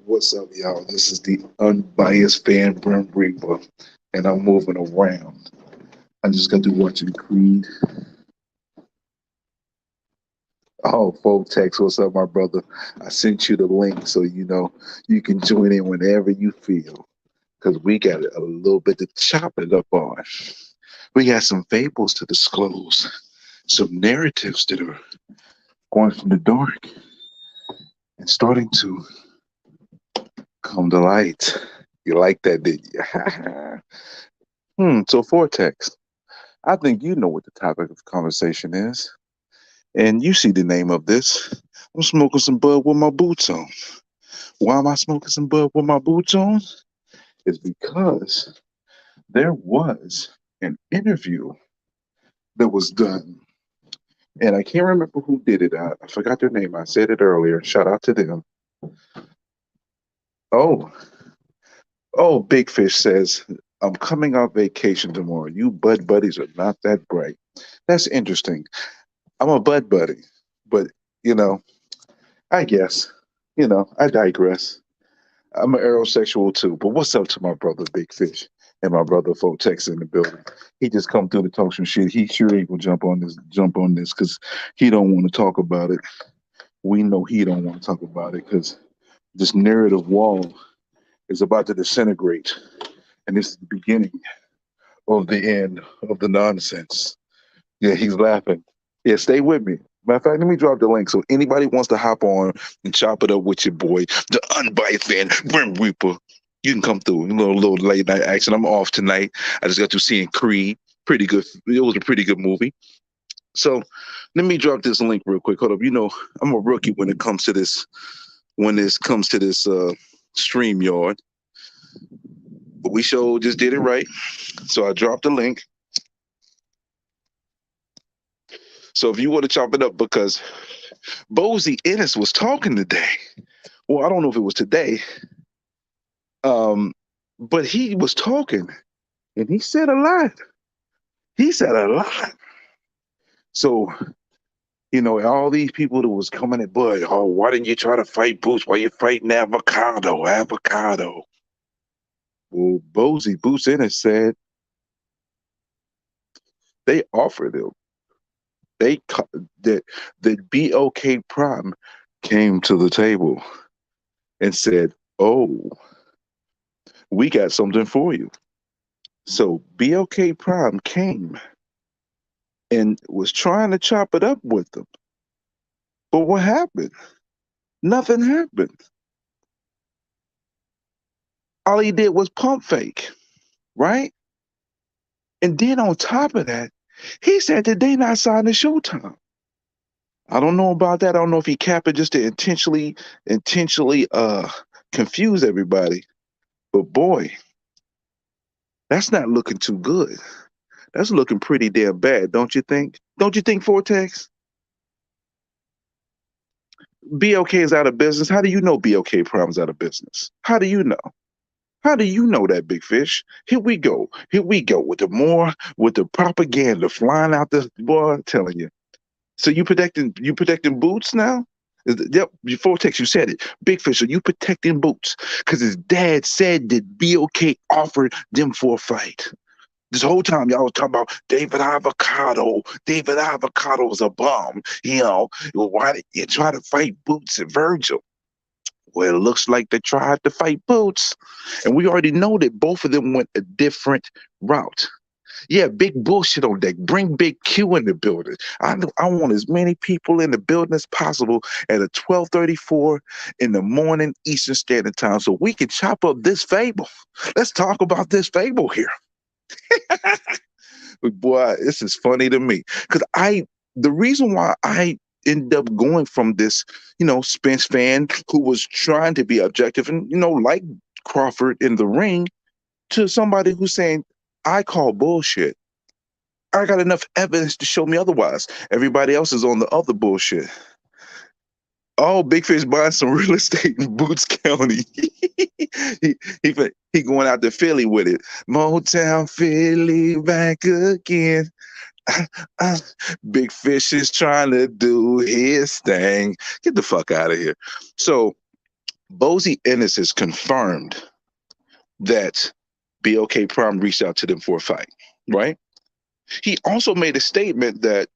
What's up, y'all? This is the unbiased fan, Brim Reaper, and I'm moving around. I just got to watching Creed. Oh, folk text, what's up, my brother? I sent you the link so you know you can join in whenever you feel. Because we got a little bit to chop it up on. We got some fables to disclose, some narratives that are going from the dark and starting to come to light. You like that, did you? So Vortex, I think you know what the topic of conversation is. And you see the name of this. I'm smoking some bud with my boots on. Why am I smoking some bud with my boots on? It's because there was an interview that was done. And I can't remember who did it. I forgot their name. I said it earlier. Shout out to them. Oh, Big Fish says, I'm coming on vacation tomorrow. You bud buddies are not that bright. That's interesting. I'm a bud buddy, but you know, I guess, I digress. I'm an aerosexual too, but what's up to my brother Big Fish and my brother Fotex in the building? He just come through to talk some shit. He sure ain't gonna jump on this because he don't want to talk about it. We know he don't want to talk about it because this narrative wall is about to disintegrate, and this is the beginning of the end of the nonsense. Yeah, he's laughing. Yeah, stay with me. Matter of fact, let me drop the link so anybody wants to hop on and chop it up with your boy, the unbiased fan, Grim Reaper. You can come through. A little late night action. I'm off tonight. I just got to seeing Creed. Pretty good. It was a pretty good movie. So let me drop this link real quick. Hold up. I'm a rookie when it comes to this. When this comes to this stream yard, but we sure just did it right. So I dropped the link. So if you want to chop it up, because Bozy Ennis was talking today. Well, I don't know if it was today, but he was talking and he said a lot. He said a lot. So, all these people that was coming at Bud, oh, why didn't you try to fight Boots? Why you fighting Avocado? Avocado. Well, Bozy Boots Ennis said they offered him. That BOK Prime came to the table and said, "Oh, we got something for you." So BOK Prime came and was trying to chop it up with them. But what happened? Nothing happened. All he did was pump fake, right? And then on top of that, he said that they not signed to Showtime. I don't know about that. I don't know if he capped it just to intentionally confuse everybody. But boy, that's not looking too good. That's looking pretty damn bad, don't you think? Don't you think, Vortex? BOK is out of business. How do you know BOK Prime's out of business? How do you know? How do you know that, Big Fish? Here we go. Here we go with the propaganda flying out this boy. I'm telling you. So you protecting Boots now? Yep, Vortex, you said it. Big Fish, are you protecting Boots? Because his dad said that BOK offered them for a fight. This whole time y'all was talking about David Avocado. David Avocado was a bum. Why did you try to fight Boots and Virgil? Well, it looks like they tried to fight Boots. And we already know that both of them went a different route. Yeah, big bullshit on deck. Bring Big Q in the building. I want as many people in the building as possible at a 12:34 in the morning Eastern Standard Time so we can chop up this fable. Let's talk about this fable here. But boy, this is funny to me because the reason why I end up going from this, Spence fan who was trying to be objective and like Crawford in the ring to somebody who's saying I call bullshit. I got enough evidence to show me otherwise. Everybody else is on the other bullshit. Oh, Big Fish buying some real estate in Boots County. he, he going out to Philly with it. Motown Philly back again. Uh, Big Fish is trying to do his thing. Get the fuck out of here. So Bozy Ennis has confirmed that BOK Prime reached out to them for a fight, right? He also made a statement that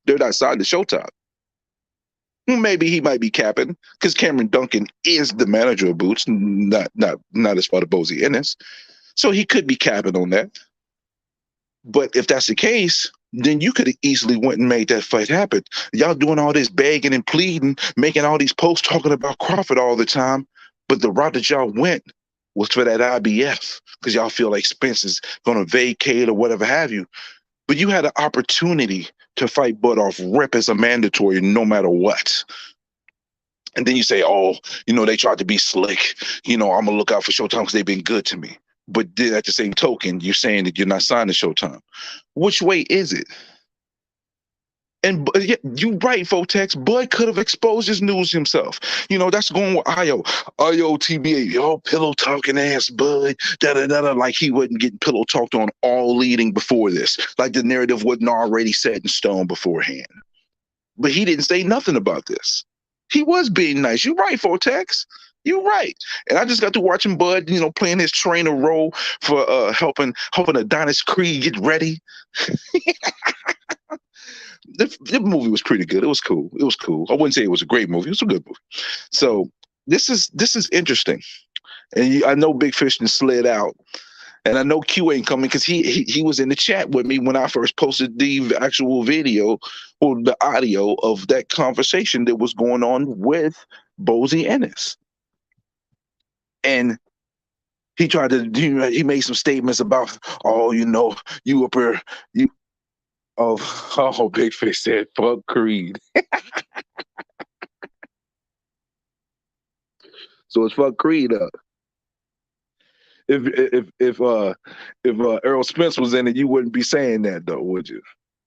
they're not signed to Showtime. Maybe he might be capping because Cameron Duncan is the manager of Boots, not as far as Bozy Ennis. So he could be capping on that. But if that's the case, then you could have easily went and made that fight happen. Y'all doing all this begging and pleading, making all these posts talking about Crawford all the time, but the route that y'all went was for that IBF because y'all feel like Spence is going to vacate or whatever have you. But you had an opportunity to fight Bud off rip as a mandatory no matter what. And then you say, oh, they tried to be slick. I'm going to look out for Showtime because they've been good to me. But then at the same token, you're saying that you're not signed to Showtime. Which way is it? And yeah, you right, Fotex. Bud could have exposed his news himself. That's going with Io. IOTBA, y'all pillow talking ass Bud. Da da da da. Like he wasn't getting pillow talked on all leading before this. Like the narrative wasn't already set in stone beforehand. But he didn't say nothing about this. He was being nice. You're right, Fotex. You're right. And I just got to watching Bud, playing his trainer role for helping Adonis Creed get ready. The movie was pretty good. It was cool. It was cool. I wouldn't say it was a great movie. It was a good movie. So this is interesting. And I know Big Fish slid out. And I know Q ain't coming because he was in the chat with me when I first posted the actual video or the audio of that conversation that was going on with Bozy Ennis. And he tried to, he made some statements about, oh, you up here, Big Fish said, fuck Creed. So it's fuck Creed up. If Errol Spence was in it, you wouldn't be saying that though, would you?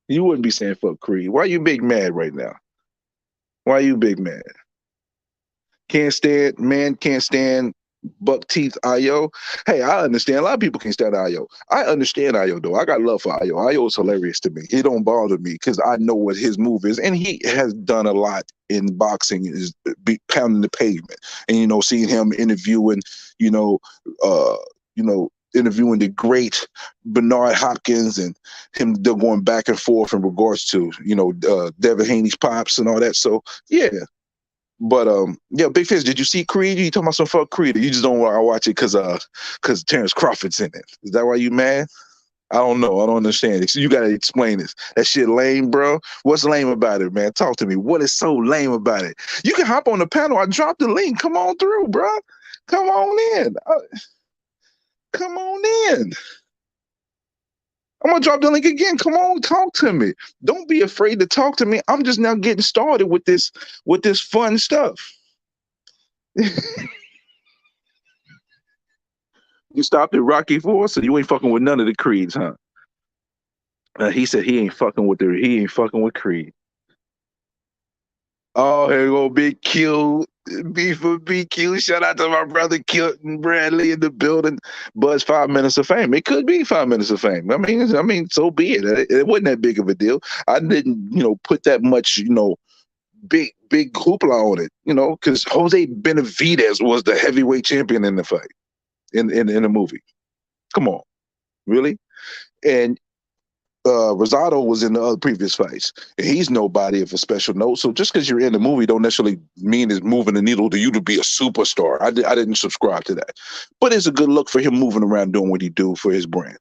You wouldn't be saying fuck Creed. Why are you big mad right now? Why are you big mad? Can't stand buck teeth IO. Hey, I understand. A lot of people can't stand IO. I understand IO though. I got love for IO. IO is hilarious to me. It don't bother me because I know what his move is, and he has done a lot in boxing. Is pounding the pavement, and seeing him interviewing, uh, interviewing the great Bernard Hopkins and him going back and forth in regards to Devin Haney's pops and all that. So yeah. But yeah, Big Fish, did you see Creed? You talking about some fuck Creed? Or you just don't want to watch it because Terrence Crawford's in it. Is that why you mad? I don't know. I don't understand it. So you gotta explain this. That shit lame, bro. What's lame about it, man? Talk to me. What is so lame about it? You can hop on the panel. I dropped the link. Come on through, bro. Come on in. Come on in. I'm gonna drop the link again. Come on, talk to me. Don't be afraid to talk to me. I'm just now getting started with this fun stuff. You stopped at Rocky IV, so you ain't fucking with none of the Creeds, huh? He said he ain't fucking with Creed. Oh, here go Big Q. B for BQ. Shout out to my brother Kilton Bradley in the building. Buzz 5 minutes of fame. It could be 5 minutes of fame. I mean, so be it. It wasn't that big of a deal. I didn't, put that much, big hoopla on it, because Jose Benavidez was the heavyweight champion in the fight, in the movie. Come on, really? And Rosado was in the other previous fights, and he's nobody of a special note. So just because you're in the movie don't necessarily mean it's moving the needle to you to be a superstar. I didn't subscribe to that, but it's a good look for him moving around doing what he do for his brand.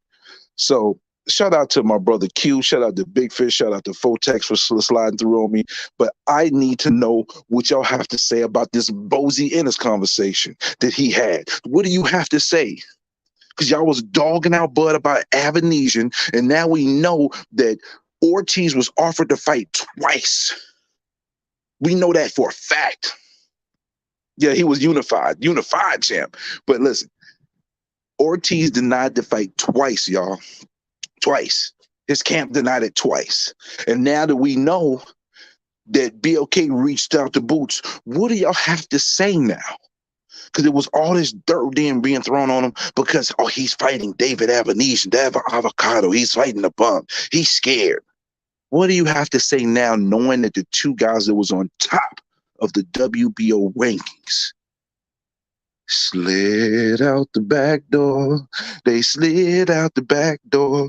So shout out to my brother Q, shout out to Big Fish, shout out to Fotex for sliding through on me. But I need to know what y'all have to say about this Bozy Ennis conversation that he had. What do you have to say? Because y'all was dogging out Bud about Avenesian, and now we know that Ortiz was offered to fight twice. We know that for a fact. Yeah, he was unified champ. But listen, Ortiz denied the fight twice, y'all. Twice. His camp denied it twice. And now that we know that BOK reached out to Boots, what do y'all have to say now? Because it was all this dirt being thrown on him because, he's fighting David Avenesian, David Avocado. He's fighting the bum. He's scared. What do you have to say now, knowing that the two guys that was on top of the WBO rankings. Slid out the back door. They slid out the back door.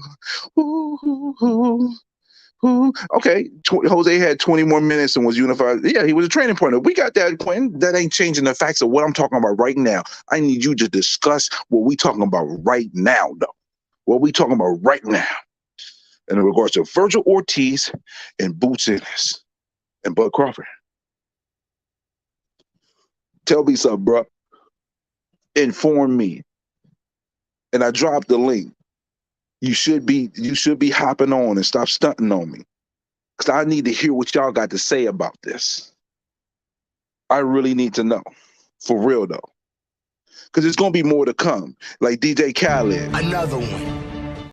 Ooh, ooh, ooh. Ooh. Okay, Jose had 20 more minutes and was unified. Yeah, he was a training partner. We got that, Quentin. That ain't changing the facts of what I'm talking about right now. I need you to discuss what we talking about right now, though. What we talking about right now in regards to Virgil Ortiz and Bozy Ennis and Bud Crawford. Tell me something, bro. Inform me. And I dropped the link. You should be hopping on and stop stunting on me. Because I need to hear what y'all got to say about this. I really need to know. For real, though. Because it's going to be more to come. Like DJ Khaled. Another one.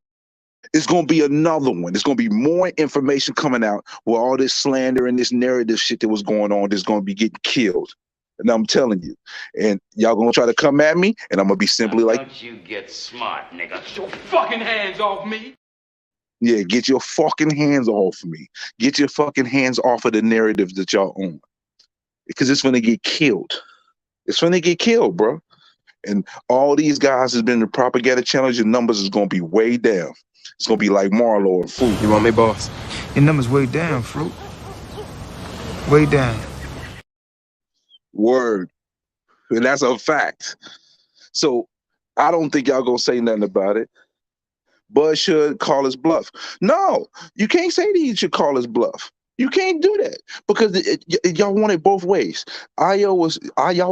It's going to be another one. There's going to be more information coming out where all this slander and this narrative shit that was going on is going to be getting killed. And I'm telling you. And y'all going to try to come at me, and I'm going to be simply like, don't you get smart, nigga. Get your fucking hands off me. Yeah, get your fucking hands off me. Get your fucking hands off of the narratives that y'all own. Because it's going to get killed. It's going to get killed, bro. And all these guys has been the propaganda challenge, and numbers is going to be way down. It's going to be like Marlo and Fruit. You want me, boss? Your numbers way down, Fruit. Way down. Word. And that's a fact. So I don't think y'all going to say nothing about it. Bud should call his bluff. No, you can't say that he should call his bluff. You can't do that because y'all want it both ways. Y'all was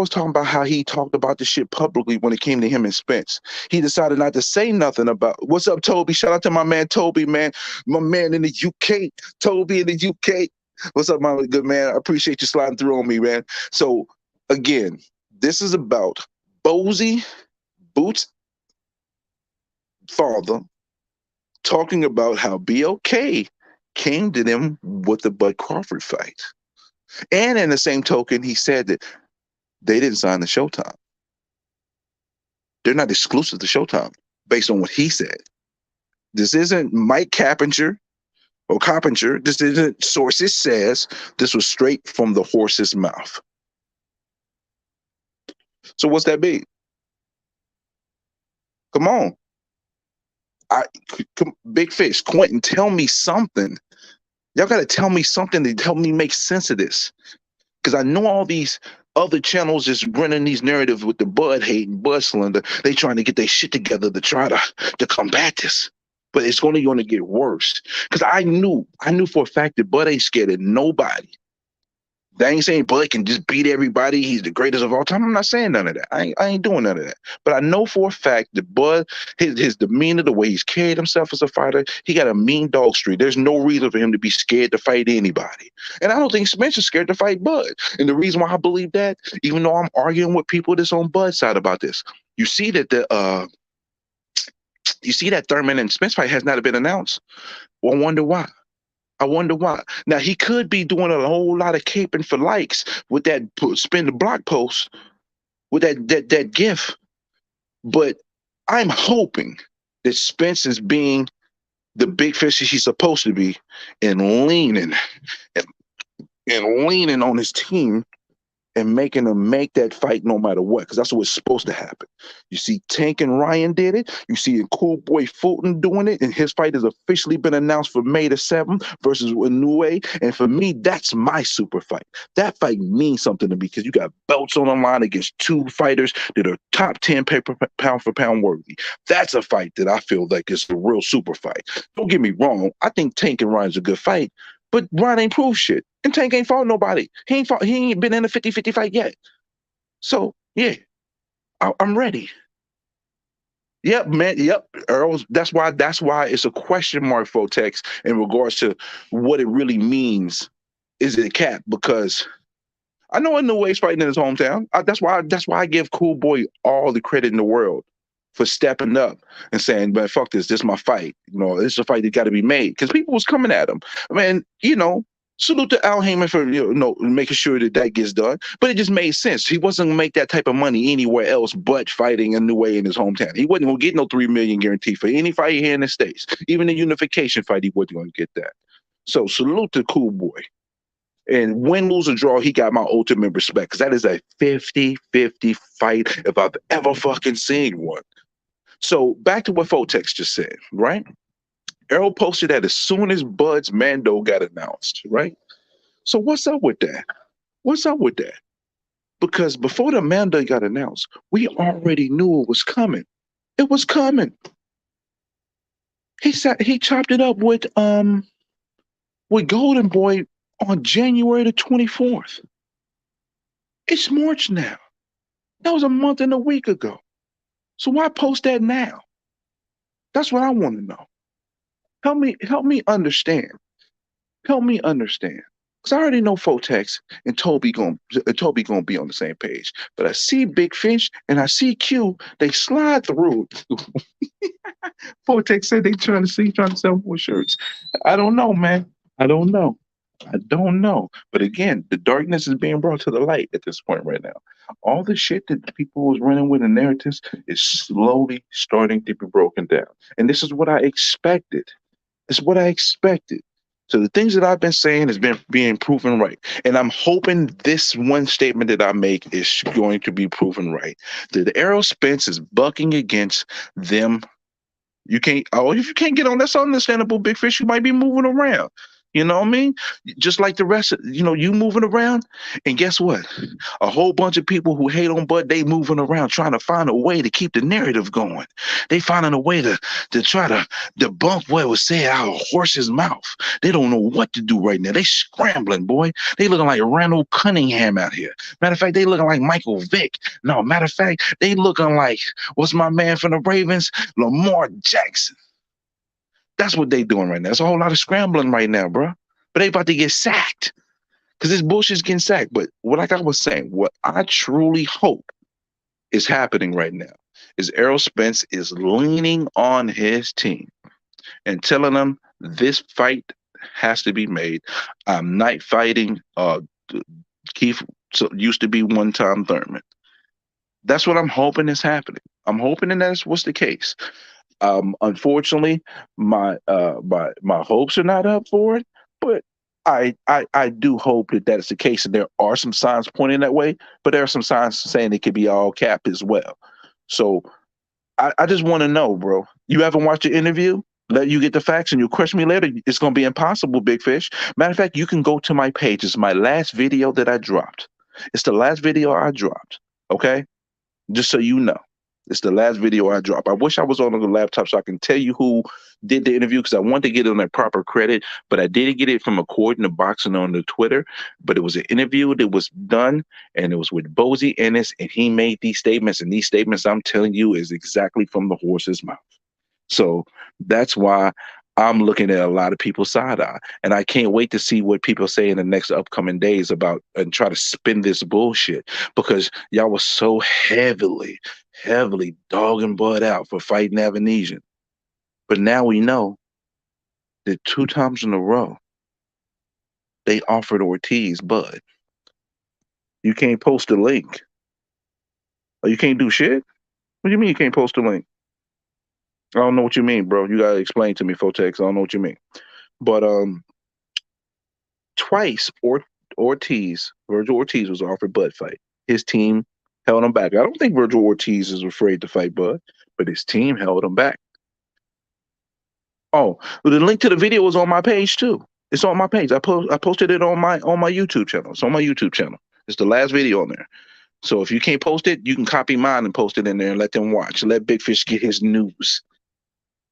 talking about how he talked about the shit publicly when it came to him and Spence. He decided not to say nothing about. What's up, Toby? Shout out to my man Toby, man. My man in the UK. Toby in the UK. What's up, my good man? I appreciate you sliding through on me, man. So again, this is about Bozy Boots' father talking about how BLK came to them with the Bud Crawford fight. And in the same token, he said that they didn't sign the Showtime. They're not exclusive to Showtime, based on what he said. This isn't Mike Cappinger or Coppinger. This isn't sources says. This was straight from the horse's mouth. So what's that be? Come on. Big Fish, Quentin, tell me something. Y'all got to tell me something to help me make sense of this. Because I know all these other channels just running these narratives with the Bud hate and Bud slander. They trying to get their shit together to try to combat this. But it's only going to get worse. Because I knew for a fact that Bud ain't scared of nobody. They ain't saying Bud can just beat everybody. He's the greatest of all time. I'm not saying none of that. I ain't doing none of that. But I know for a fact that Bud, his demeanor, the way he's carried himself as a fighter, he got a mean dog streak. There's no reason for him to be scared to fight anybody. And I don't think Spencer's scared to fight Bud. And the reason why I believe that, even though I'm arguing with people that's on Bud's side about this, you see that Thurman and Spence fight has not been announced. Well, I wonder why. Now, he could be doing a whole lot of caping for likes with that spin the block post, with that gif. But I'm hoping that Spence is being the big fish he's supposed to be and leaning on his team and making them make that fight no matter what, because that's what's supposed to happen. You see Tank and Ryan did it. You see Cool Boy Fulton doing it, and his fight has officially been announced for May the 7th versus Inoue. And for me, that's my super fight. That fight means something to me because you got belts on the line against two fighters that are top 10 pound for pound worthy. That's a fight that I feel like is a real super fight. Don't get me wrong. I think Tank and Ryan's a good fight, but Ryan ain't proved shit. And Tank ain't fought nobody. He ain't been in a 50-50 fight yet. So, yeah, I'm ready. Yep, man. Yep, Earl. That's why it's a question mark, Fotex, in regards to what it really means. Is it a cap? Because I know Inoue's fighting in his hometown. That's why I give Cool Boy all the credit in the world for stepping up and saying, man, fuck this. This is my fight. You know, this is a fight that got to be made. Because people was coming at him. I mean, you know, salute to Al Heyman for making sure that gets done. But it just made sense. He wasn't going to make that type of money anywhere else but fighting a new way in his hometown. He wasn't going to get no $3 million guarantee for any fight here in the States. Even the unification fight, he wasn't going to get that. So salute to Cool Boy. And win, lose, or draw, he got my ultimate respect because that is a 50-50 fight if I've ever fucking seen one. So back to what Fotex just said, right? Errol posted that as soon as Bud's Mando got announced, right? So what's up with that? What's up with that? Because before the Mando got announced, we already knew it was coming. It was coming. He chopped it up with Golden Boy on January the 24th. It's March now. That was a month and a week ago. So why post that now? That's what I want to know. Help me understand. Help me understand. Because I already know Fotex and Toby gonna be on the same page. But I see Big Fish and I see Q, they slide through. Fotex said they trying to sell more shirts. I don't know, man. I don't know. I don't know. But again, the darkness is being brought to the light at this point right now. All the shit that people was running with in narratives is slowly starting to be broken down. And this is what I expected. It's what I expected. So the things that I've been saying has been being proven right. And I'm hoping this one statement that I make is going to be proven right. That the Errol Spence is bucking against them. You can't. Oh, if you can't get on, that's understandable. Big Fish, you might be moving around. You know what I mean? Just like the rest of you moving around. And guess what? A whole bunch of people who hate on Bud, they moving around trying to find a way to keep the narrative going. They finding a way to try to debunk what was said out of a horse's mouth. They don't know what to do right now. They scrambling, boy. They looking like Randall Cunningham out here. Matter of fact, they looking like Michael Vick. No, matter of fact, they looking like what's my man from the Ravens? Lamar Jackson. That's what they doing right now. It's a whole lot of scrambling right now, bro. But they about to get sacked because this bullshit's getting sacked. But like I was saying, what I truly hope is happening right now is Errol Spence is leaning on his team and telling them this fight has to be made. I'm not fighting Keith used to be one time Thurman. That's what I'm hoping is happening. I'm hoping that that's what's the case. Unfortunately, my hopes are not up for it, but I do hope that that is the case, and there are some signs pointing that way. But there are some signs saying it could be all cap as well. So I just want to know, bro. You haven't watched the interview? Let you get the facts, and you question me later. It's gonna be impossible, Big Fish. Matter of fact, you can go to my page. It's my last video that I dropped. It's the last video I dropped. Okay, just so you know. It's the last video I dropped. I wish I was on the laptop so I can tell you who did the interview because I wanted to get it on that proper credit, but I didn't get it from According to Boxing on the Twitter. But it was an interview that was done, and it was with Bozy Ennis, and he made these statements, and these statements I'm telling you is exactly from the horse's mouth. So that's why I'm looking at a lot of people's side eye. And I can't wait to see what people say in the next upcoming days about and try to spin this bullshit because y'all was so heavily dogging Bud out for fighting Avanesian. But now we know that 2 times in a row, they offered Ortiz Bud. You can't post a link. Or you can't do shit? What do you mean you can't post a link? I don't know what you mean, bro. You gotta explain to me, Fotex. I don't know what you mean. But twice Virgil Ortiz was offered Bud fight. His team held him back. I don't think Virgil Ortiz is afraid to fight Bud, but his team held him back. Oh, well, the link to the video is on my page too. It's on my page. I posted it on my YouTube channel. It's on my YouTube channel. It's the last video on there. So if you can't post it, you can copy mine and post it in there and let them watch. Let Big Fish get his news.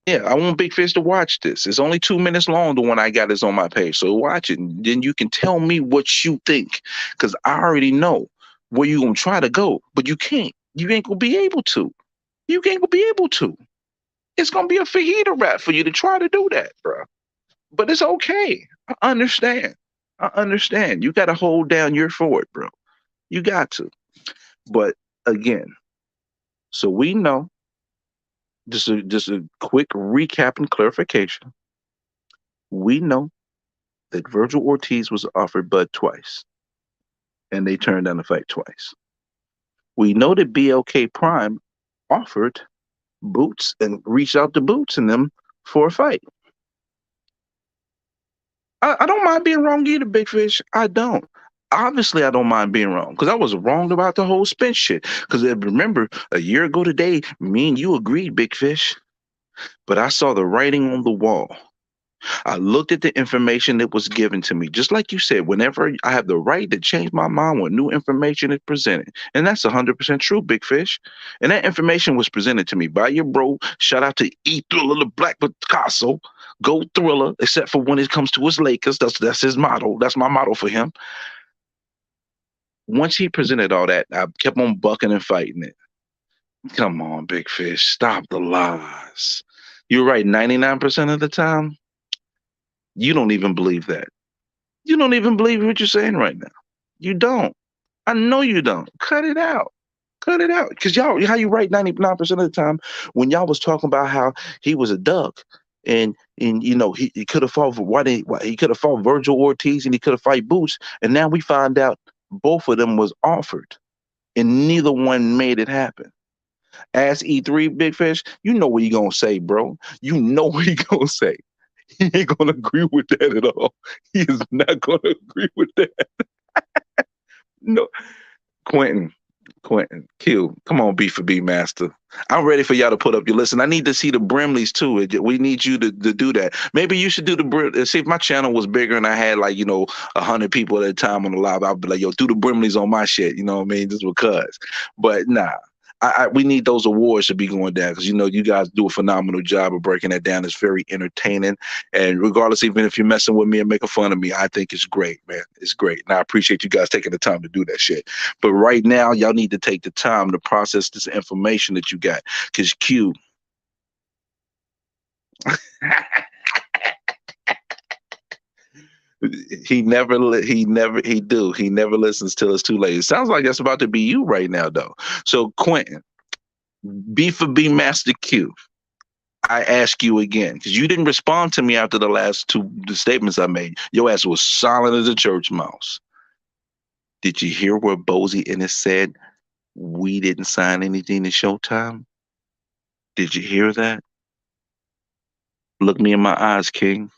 Yeah, I want Big Fish to watch this. It's only 2 minutes long. The one I got is on my page. So watch it. And then you can tell me what you think. Because I already know where you're going to try to go. But you can't. You ain't going to be able to. You ain't going to be able to. It's going to be a fajita rap for you to try to do that, bro. But it's okay. I understand. I understand. You got to hold down your fort, bro. You got to. But again, so we know, just a quick recap and clarification. We know that Virgil Ortiz was offered Bud twice, and they turned down the fight twice. We know that BLK Prime offered Boots and reached out to Boots and them for a fight. I don't mind being wrong either, Big Fish. I don't. Obviously, I don't mind being wrong because I was wrong about the whole spin shit. Because remember, a year ago today, me and you agreed, Big Fish, but I saw the writing on the wall. I looked at the information that was given to me. Just like you said, whenever I have the right to change my mind when new information is presented. And that's 100% true, Big Fish. And that information was presented to me by your bro. Shout out to E Thriller, the Black Picasso. Go Thriller, except for when it comes to his Lakers. That's his motto. That's my motto for him. Once he presented all that, I kept on bucking and fighting it. Come on, Big Fish. Stop the lies. You're right 99% of the time. You don't even believe that. You don't even believe what you're saying right now. You don't. I know you don't. Cut it out. Cut it out. Cause y'all, how you right 99% of the time when y'all was talking about how he was a duck and you know he could have fought for why he could have fought Virgil Ortiz and he could have fight Boots and now we find out both of them was offered and neither one made it happen. Ask E3 Big Fish, you know what he gonna say, bro. You know what he gonna say. He ain't gonna agree with that at all. He is not gonna agree with that. No, Quentin, Quentin, Q, come on, B for B master. I'm ready for y'all to put up your list, and I need to see the Brimleys too. We need you to do that. Maybe you should do the see if my channel was bigger and I had like 100 people at a time on the live. I'd be like, yo, do the Brimleys on my shit. You know what I mean? Just because. But nah. We need those awards to be going down because you guys do a phenomenal job of breaking that down. It's very entertaining, and regardless, even if you're messing with me and making fun of me, I think it's great, man. It's great, and I appreciate you guys taking the time to do that shit. But right now, y'all need to take the time to process this information that you got, because Q. He never listens till it's too late. It sounds like that's about to be you right now, though. So Quentin, B for B Master Q. I ask you again because you didn't respond to me after the last two statements I made. Your ass was silent as a church mouse. Did you hear where Bozy Ennis said we didn't sign anything to Showtime? Did you hear that? Look me in my eyes, King.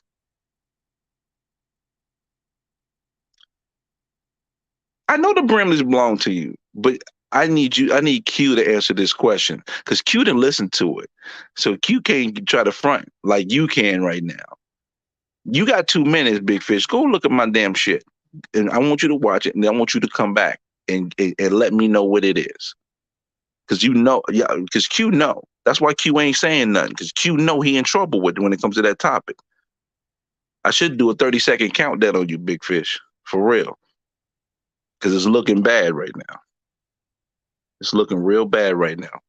I know the Brimleys belong to you, but I need Q to answer this question because Q didn't listen to it. So Q can't try to front like you can right now. You got 2 minutes, Big Fish. Go look at my damn shit. And I want you to watch it and I want you to come back and let me know what it is. Cause yeah, cause Q know. That's why Q ain't saying nothing. Cause Q know he in trouble with when it comes to that topic. I should do a 30-second countdown on you, Big Fish. For real. Cause it's looking bad right now. It's looking real bad right now.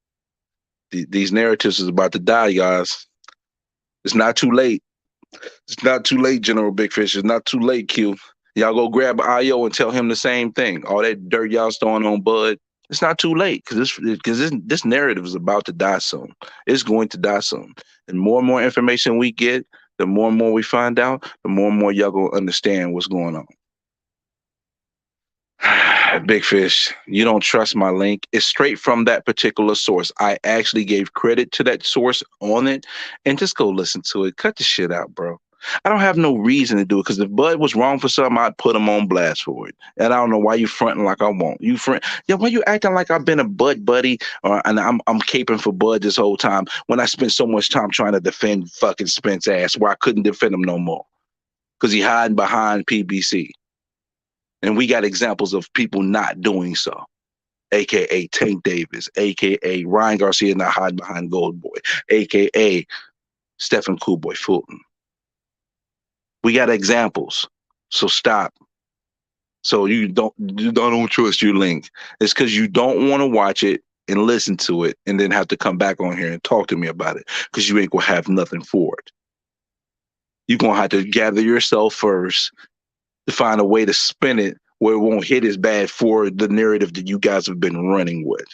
These narratives is about to die, guys. It's not too late. It's not too late, General Big Fish. It's not too late, Q. Y'all go grab IO and tell him the same thing. All that dirt y'all throwing on Bud. It's not too late because this narrative is about to die soon. It's going to die soon. And more information we get, the more and more we find out, the more and more y'all gonna understand what's going on. Big Fish, you don't trust my link. It's straight from that particular source. I actually gave credit to that source on it, and just go listen to it. Cut the shit out, bro. I don't have no reason to do it because if Bud was wrong for something, I'd put him on blast for it. And I don't know why you fronting like I won't. You front, yeah. Why you acting like I've been a Bud buddy or and I'm caping for Bud this whole time when I spent so much time trying to defend fucking Spence ass where I couldn't defend him no more because he hiding behind PBC. And we got examples of people not doing so, aka Tank Davis, aka Ryan Garcia not hiding behind Gold Boy, aka Stephen Coolboy Fulton. We got examples. So stop. So you don't trust your link. It's because you don't want to watch it and listen to it and then have to come back on here and talk to me about it because you ain't gonna have nothing for it. You're gonna have to gather yourself first to find a way to spin it where it won't hit as bad for the narrative that you guys have been running with.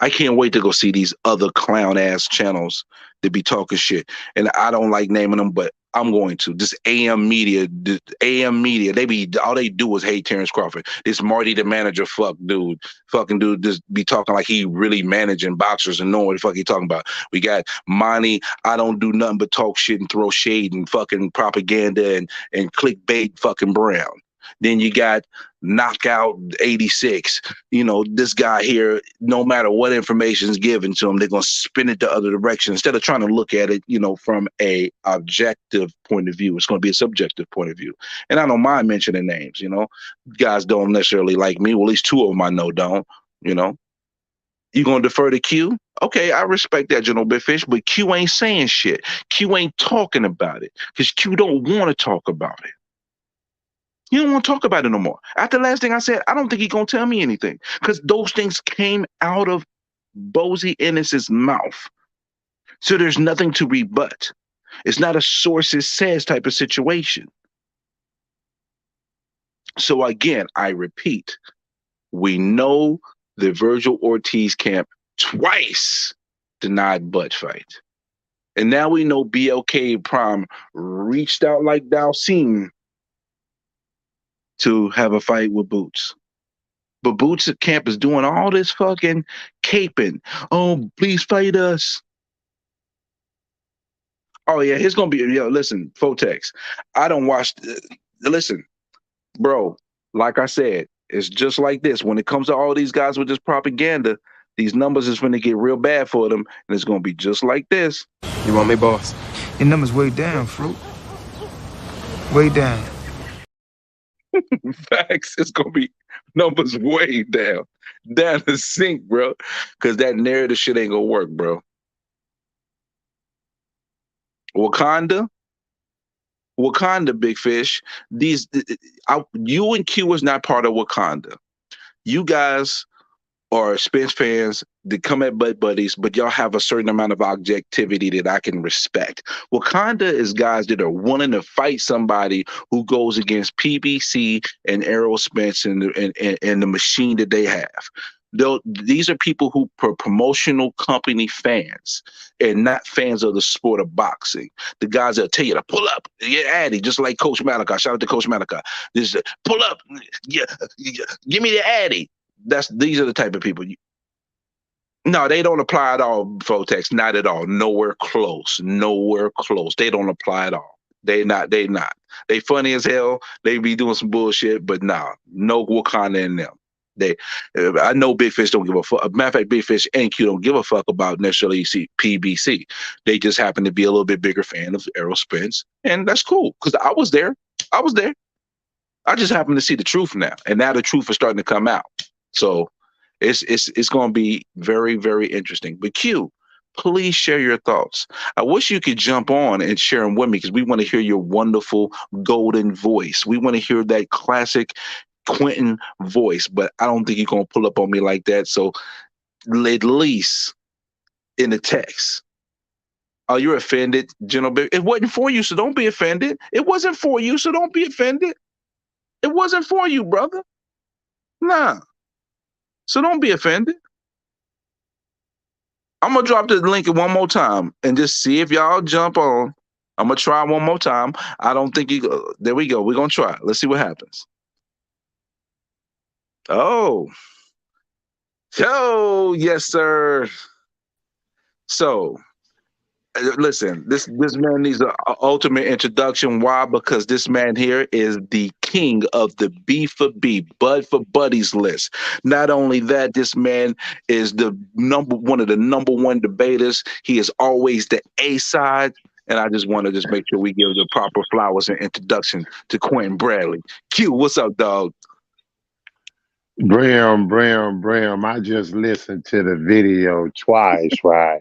I can't wait to go see these other clown ass channels that be talking shit. And I don't like naming them, but I'm going to. This AM media, they be all they do is hate Terrence Crawford. This Marty the manager fucking dude, just be talking like he really managing boxers and knowing what the fuck he talking about. We got Monty, I don't do nothing but talk shit and throw shade and fucking propaganda and clickbait fucking Brown. Then you got Knockout 86. This guy here, no matter what information is given to him, they're going to spin it the other direction instead of trying to look at it, from a objective point of view. It's going to be a subjective point of view. And I don't mind mentioning names, guys don't necessarily like me. Well, at least two of them I know don't, you know. You going to defer to Q? Okay, I respect that, General Big Fish, but Q ain't saying shit. Q ain't talking about it because Q don't want to talk about it. You don't want to talk about it no more. After the last thing I said, I don't think he's going to tell me anything because those things came out of Bozy Ennis's mouth. So there's nothing to rebut. It's not a sources says type of situation. So again, I repeat, we know the Virgil Ortiz camp twice denied butt fight. And now we know BLK Prime reached out like Dalcine to have a fight with Boots. But Boots at camp is doing all this fucking caping. Oh, please fight us. Oh, yeah, he's going to be, listen, Fotex, I don't watch, listen, bro, like I said, it's just like this. When it comes to all these guys with this propaganda, these numbers is going to get real bad for them, and it's going to be just like this. You want me, boss? Your numbers way down, fruit. Way down. Facts. It's going to be numbers way down the sink, bro, because that narrative shit ain't going to work, bro. Wakanda, Big Fish. You and Q is not part of Wakanda. You guys are Spence fans that come at Butt Buddies, but y'all have a certain amount of objectivity that I can respect. Wakanda is guys that are wanting to fight somebody who goes against PBC and Errol Spence and the machine that they have. These are people who are promotional company fans and not fans of the sport of boxing. The guys that tell you to pull up, get Addy, just like Coach Malachi. Shout out to Coach Malachi. This pull up, yeah, give me the Addy. These are the type of people. No, they don't apply at all, Fotex. Not at all. Nowhere close. Nowhere close. They don't apply at all. They not. They funny as hell. They be doing some bullshit, but nah, no Wakanda in them. I know Big Fish don't give a fuck. Matter of fact, Big Fish and Q don't give a fuck about necessarily PBC. They just happen to be a little bit bigger fan of Errol Spence, and that's cool because I was there. I just happen to see the truth now, and now the truth is starting to come out. So it's going to be very, very interesting. But Q, please share your thoughts. I wish you could jump on and share them with me because we want to hear your wonderful golden voice. We want to hear that classic Quentin voice, but I don't think you're going to pull up on me like that. So at least in the text. Oh, you're offended, General. It wasn't for you, so don't be offended. It wasn't for you, so don't be offended. It wasn't for you, brother. Nah. So don't be offended. I'm going to drop the link one more time and just see if y'all jump on. I'm going to try one more time. I don't think there we go. We're going to try. Let's see what happens. Oh, yes, sir. So, listen, this man needs an ultimate introduction. Why? Because this man here is the king of the B for B, Bud for Buddies list. Not only that, this man is one of the number one debaters. He is always the A side. And I just want to make sure we give the proper flowers and introduction to Quentin Bradley. Q, what's up, dog? Bram. I just listened to the video twice, right?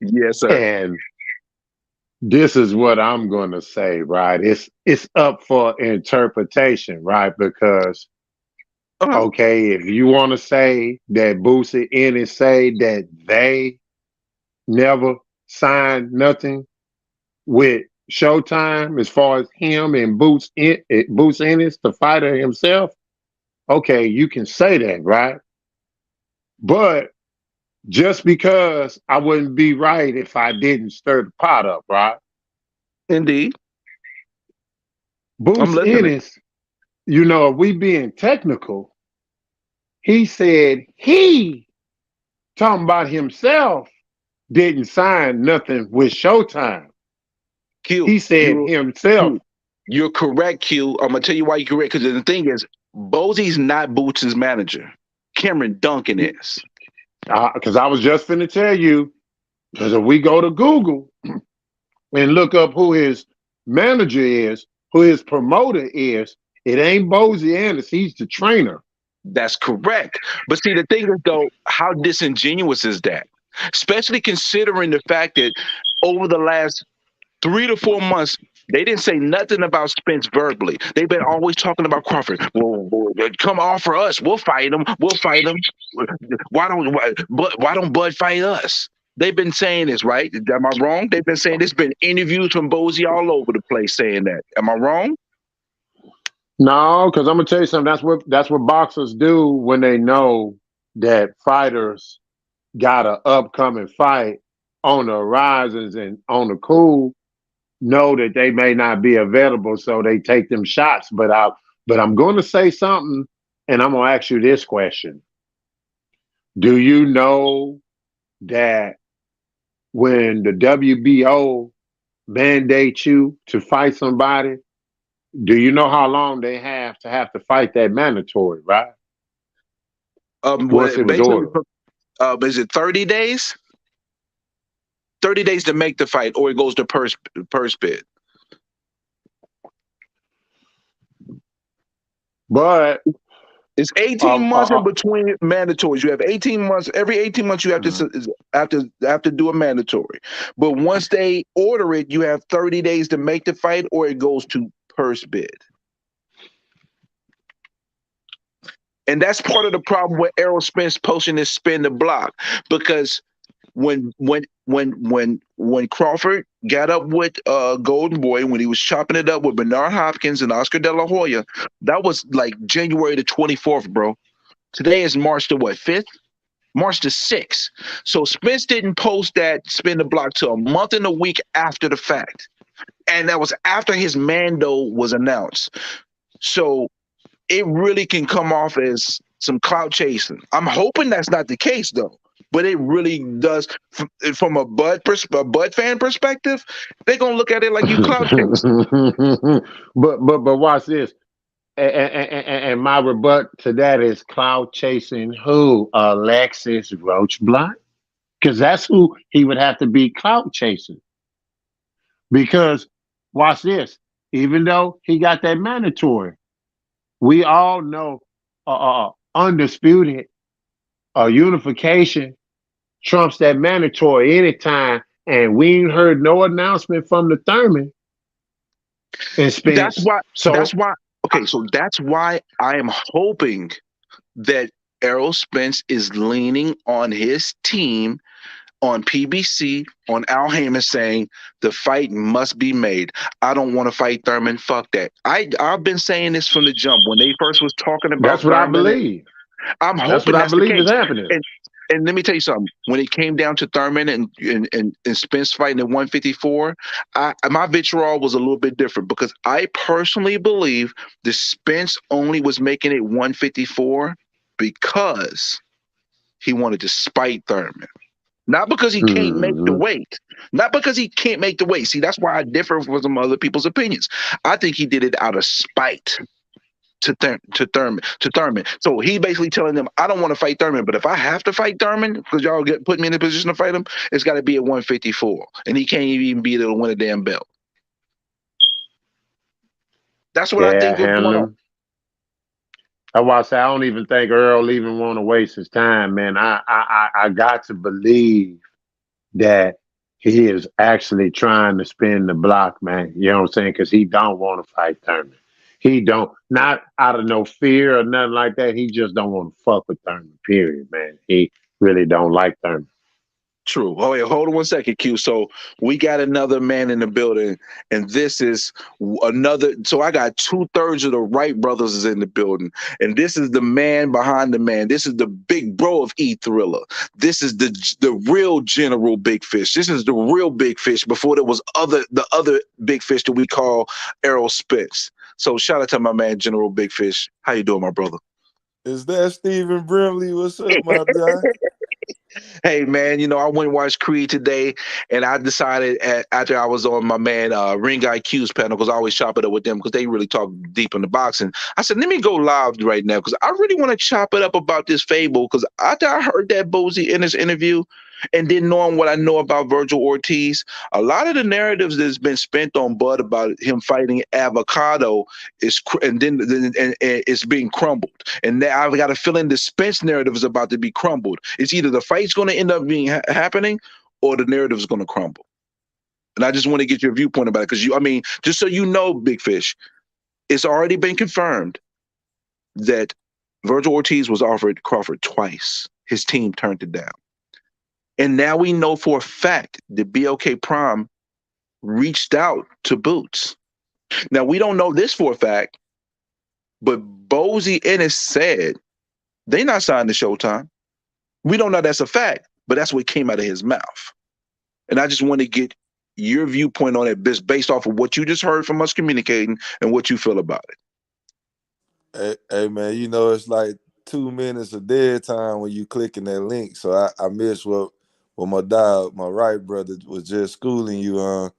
Yes, sir. And this is what I'm going to say, right? It's up for interpretation, right? Because, okay, if you want to say that Bozy Ennis say that they never signed nothing with Showtime as far as him and Boots Ennis, the fighter himself, okay, you can say that, right? But just because I wouldn't be right if I didn't stir the pot up, right? Indeed. I'm Boots listening. Ennis, if we being technical, he said he talking about himself didn't sign nothing with Showtime. Q, He said you himself. Q, you're correct, Q. I'm gonna tell you why you're correct. Because the thing is, Bozy's not Boots' manager. Cameron Duncan is. Because I was just finna tell you, because if we go to Google and look up who his manager is, who his promoter is, it ain't Bozy Ennis. He's the trainer. That's correct. But see, the thing is, though, how disingenuous is that? Especially considering the fact that over the last 3 to 4 months, they didn't say nothing about Spence verbally. They've been always talking about Crawford. Well, come offer us. We'll fight him. We'll fight him. Why don't Bud fight us? They've been saying this, right? Am I wrong? They've been saying there's been interviews from Bozy all over the place saying that. Am I wrong? No, because I'm gonna tell you something. That's what boxers do when they know that fighters got an upcoming fight on the horizons and on the cool. Know that they may not be available, so they take them shots. But I'm going to say something, and I'm going to ask you this question: do you know that when the WBO mandates you to fight somebody, do you know how long they have to fight that mandatory, right? Once it was Basically, ordered. is it 30 days? 30 days to make the fight, or it goes to purse bid. But It's 18 uh, months uh, in between mandatories. You have 18 months. Every 18 months, you have uh, to do a mandatory. But once they order it, you have 30 days to make the fight, or it goes to purse bid. And that's part of the problem with Errol Spence posting this spin the block, because when Crawford got up with Golden Boy, when he was chopping it up with Bernard Hopkins and Oscar De La Hoya, that was like January the 24th, bro. Today is March the what, 5th? March the 6th. So Spence didn't post that spin the block till a month and a week after the fact. And that was after his Mando was announced. So it really can come off as some clout chasing. I'm hoping that's not the case though. But it really does from a Bud fan perspective. They're gonna look at it like you clout chasing. but watch this. And my rebut to that is cloud chasing who? Alexis Roachblock? Because that's who he would have to be cloud chasing. Because watch this. Even though he got that mandatory, we all know undisputed unification trumps that mandatory anytime. And we ain't heard no announcement from the Thurman and That's Spence. why. That's So why. Okay, so that's why I am hoping that Errol Spence is leaning on his team on PBC, on Al Heyman saying the fight must be made. I don't want to fight Thurman. Fuck that. I've been saying this from the jump when they first was talking about that's what I Thurman. believe. I'm That's hoping what I that's the believe is case. happening. And let me tell you something. When it came down to Thurman and Spence fighting at 154, my vitriol was a little bit different because I personally believe the Spence only was making it 154 because he wanted to spite Thurman. Not because he can't make the Mhm. weight. Not because he can't make the weight. See, that's why I differ from some other people's opinions. I think he did it out of spite to Thurman. So he basically telling them, I don't want to fight Thurman, but if I have to fight Thurman, because y'all put me in a position to fight him, it's got to be at 154, and he can't even be able to win a damn belt. That's what I Yeah, think is going on. Hamlin. That's why I say I don't even think Earl even want to waste his time, man. I got to believe that he is actually trying to spin the block, man. You know what I'm saying? Because he don't want to fight Thurman. He don't, not out of no fear or nothing like that. He just don't want to fuck with Thurman. Period, man. He really don't like Thurman. True. Oh, wait, hold on 1 second, Q. So we got another man in the building, and this is another. So I got 2/3 of the Wright brothers is in the building, and this is the man behind the man. This is the big bro of E Thriller. This is the real General Big Fish. This is the real Big Fish before there was the other big fish that we call Errol Spence. So shout out to my man General Big Fish. How you doing, my brother? Is that Stephen Brimley? What's up, my guy? Hey man, I went and watched Creed today, and I decided after I was on my man Ring IQ's panel, because I always chop it up with them because they really talk deep in the boxing. I said, let me go live right now because I really want to chop it up about this Fable, because after I heard that Bozy Ennis interview and then knowing what I know about Virgil Ortiz, a lot of the narratives that's been spent on Bud about him fighting Avocado and it's being crumbled. And now I've got a feeling the Spence narrative is about to be crumbled. It's either the fight's going to end up being happening or the narrative is going to crumble. And I just want to get your viewpoint about it because just so you know, Big Fish, it's already been confirmed that Virgil Ortiz was offered Crawford twice. His team turned it down. And now we know for a fact that BLK Prime reached out to Boots. Now we don't know this for a fact, but Bozy Ennis said they not signed to Showtime. We don't know that's a fact, but that's what came out of his mouth. And I just want to get your viewpoint on it based off of what you just heard from us communicating and what you feel about Hey, hey, man, it's like 2 minutes of dead time when you clicking that link. So I missed what my dog, my right brother, was just schooling you on. it.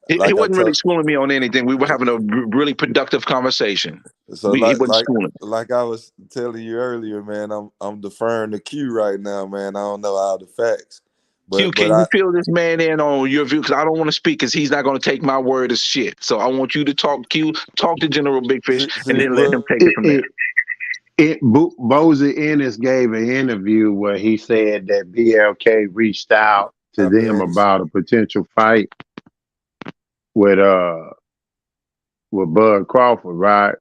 He Like I wasn't really told, schooling me on anything. We were having a really productive conversation. so He like wasn't like schooling. like I was telling you earlier, man. I'm deferring to Q right now, man. I don't know all the facts, Q, but can you I fill this man in on your view? Because I don't want to speak because he's not going to take my word as shit. So I want you to talk, Q, talk to General Big Fish, and see then let well, him take it It, from there. it, Bozy Ennis gave an interview where he said that BLK reached out to I them mean, about a potential fight with Bud Crawford, right?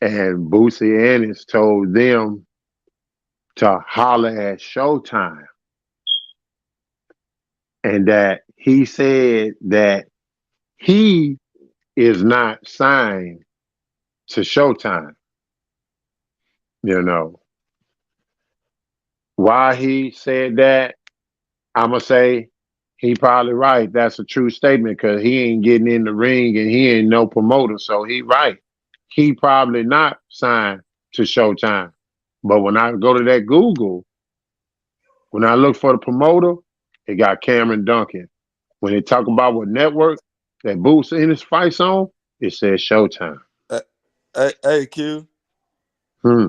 And Boosie Ennis told them to holler at Showtime, and that he said that he is not signed to Showtime. You know why he said that? I'm gonna say he probably right. That's a true statement because he ain't getting in the ring and he ain't no promoter, so he right. He probably not signed to Showtime. But when I go to that Google, when I look for the promoter, it got Cameron Duncan. When they talk about what network that Boots in his fights on, it says Showtime. hey, Q, Hmm.